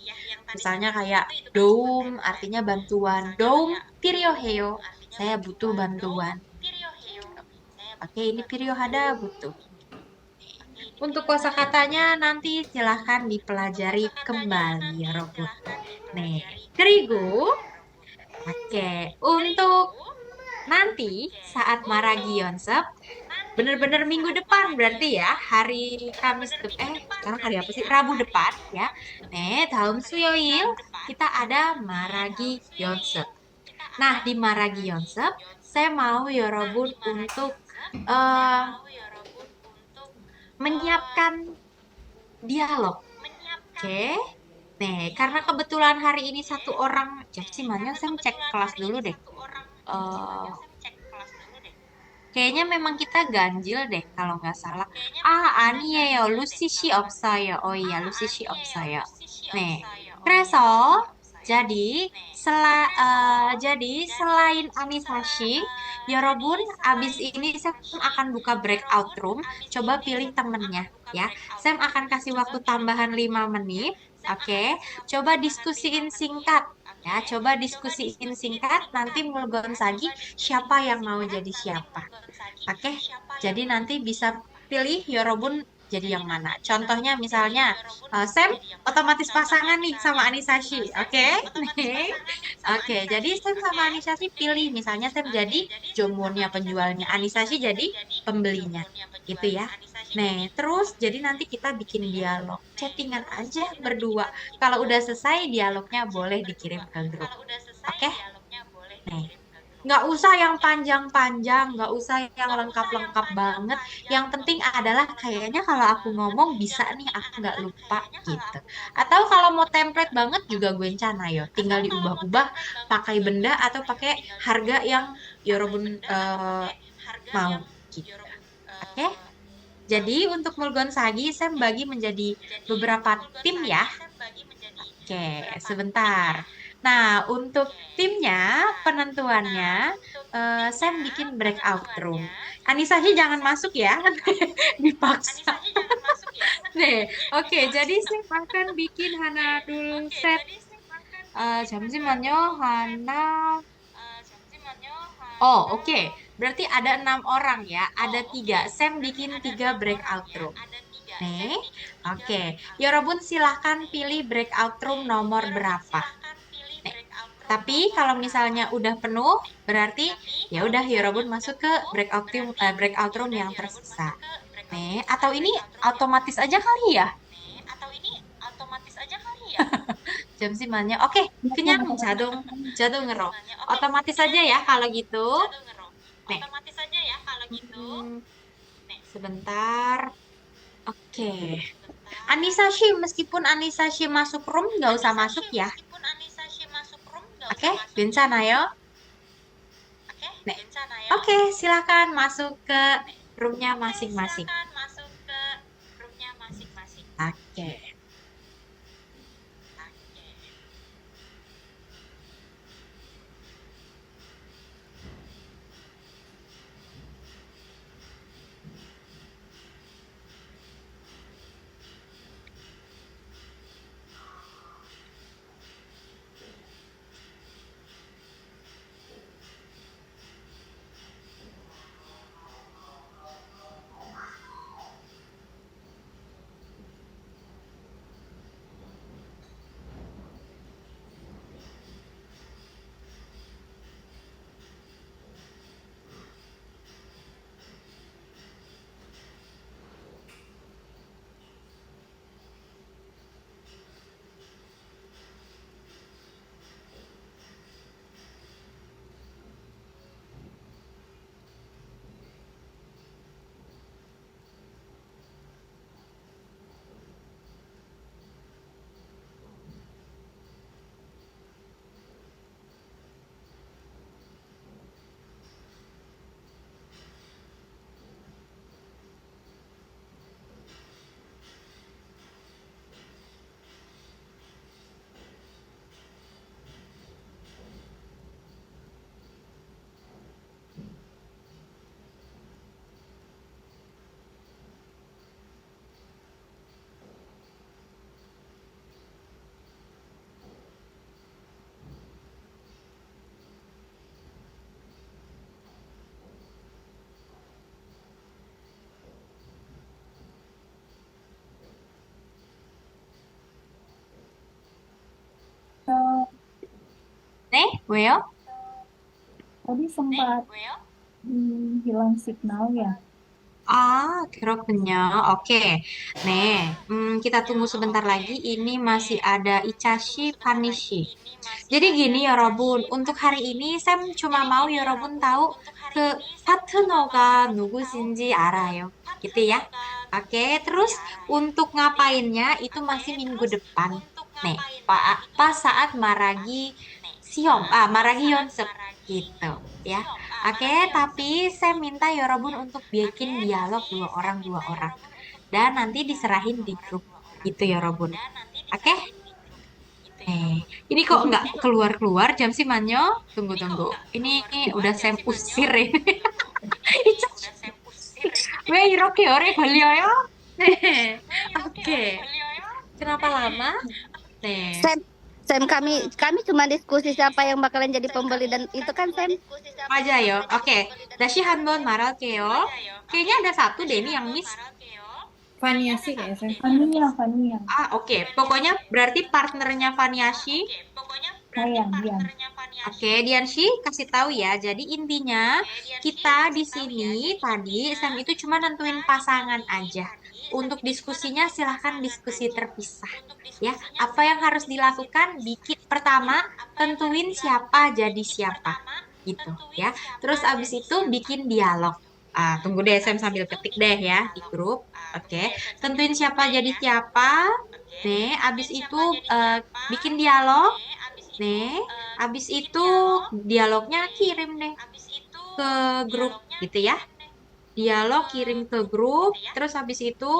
Misalnya kayak doum artinya bantuan. Doum piryoheo. Saya butuh bantuan. Oke, ini piryohada butuh. Untuk kosakatanya nanti silahkan dipelajari kembali ya Robun. Nih, kerigu. Oke, untuk nanti saat Maragi Yonsep bener-bener minggu depan berarti ya hari Kamis sekarang hari apa sih Rabu depan ya tahun Suyoil kita ada Maragi Yonsep. Nah di Maragi Yonsep saya mau Yorobun untuk eh, menyiapkan dialog. Oke. Nih, karena kebetulan hari ini satu orang, siapa sih mana? Saya cek kelas dulu deh. Eh, Kayaknya memang kita ganjil deh kalau nggak salah. 아니에요. 루시 씨 없어요. Oh iya, Lucy 씨 없어요. 네. 그래서 jadi selain Anisashi, 여러분 abis ini Sam akan buka breakout room. Coba pilih temennya ya. Sam akan kasih waktu tambahan 5 menit. Oke, coba diskusiin singkat. Ya, coba diskusiin singkat. Nanti Mulgon Sagi siapa yang mau jadi siapa. Oke, jadi nanti bisa pilih Yorobun jadi yang mana. Contohnya misalnya Sam otomatis pasangan nih sama Anisashi. Oke, nih. Oke, jadi Sam sama Anisashi pilih. Misalnya Sam jadi Jomunnya penjualnya, Anisashi jadi pembelinya. Gitu ya. Nah, terus jadi nanti kita bikin dialog. Chattingan aja berdua. Kalau udah selesai dialognya boleh dikirim ke grup. Oke? Nih. Nggak usah yang panjang-panjang, nggak usah yang lengkap-lengkap banget. Yang penting adalah kayaknya kalau aku ngomong bisa nih, aku nggak lupa gitu. Atau kalau mau template banget juga gue encana yo. Tinggal diubah-ubah pakai benda atau pakai harga yang Yorobun mau gitu. Oke? Jadi untuk Mulgon Sagi saya bagi menjadi beberapa tim ya. Oke, sebentar. Nah, untuk timnya, penentuannya, saya bikin breakout room. Anissa sih jangan masuk ya, dipaksa. Nih, oke, jadi saya akan bikin Hana dulu set. 잠시만요, Hana. Oh, oke. Berarti ada 6 orang ya, ada 3. Sam bikin 3 breakout room. Nih, oke. Yorobun silahkan pilih breakout room nomor berapa. Nih, tapi kalau misalnya udah penuh, berarti ya udah Yorobun masuk ke breakout room yang tersisa. Nih, atau ini otomatis aja kali ya? Jam simannya. Oke, kenyang jadung jadung ngero. Otomatis aja ya kalau gitu. Nih. Hmm, sebentar. Oke. Anisashi, meskipun Anisashi masuk room, nggak usah masuk ya. Oke, bencana yo. Nih. Oke, silakan masuk ke roomnya masing-masing. Oke. 네, 왜요? Tadi sempat hilang signal ya. Ah, 그렇군요. Oke. 네, kita tunggu sebentar lagi. Ini masih ada Ichashi, Panishi. Jadi gini 여러분, untuk hari ini Sam cuma mau 여러분 tahu ke 파트너가 누구신지 알아요. Gitu ya. Oke, terus untuk ngapainnya itu masih minggu depan. Nih, pas saat maragi maragi 연습 gitu ya. Oke, tapi saya minta 여러분 untuk bikin dialog dua orang dan nanti diserahin di grup gitu 여러분. Oke? Ini kok nggak keluar-keluar jam simanyo? Tunggu. Ini udah saya usir ini. 왜 이렇게 오래 걸려요? 네. 오케이. Kenapa lama? 네. Sam, kami cuma diskusi siapa yang bakalan jadi pembeli dan itu kan Sam. 맞아요. Oke. 다시 한번 말할게요. Kayaknya ada satu deh ini yang miss. Vaniasi kayaknya saya. Fania. Oke. Pokoknya berarti partnernya Vaniashi. Dian. Oke, Dianshi kasih tahu ya. Jadi intinya kita di sini tadi Sam itu cuma nentuin pasangan aja. Untuk diskusinya silahkan diskusi terpisah. Ya, apa yang harus dilakukan? Pertama, tentuin siapa jadi siapa, gitu ya. Terus abis itu bikin dialog. Tunggu deh, Sam sambil ketik deh ya di grup. Oke, tentuin siapa jadi siapa. Nih, abis itu bikin dialog. Nih, abis itu dialognya kirim deh ke grup gitu ya. Dialog kirim ke grup, terus habis itu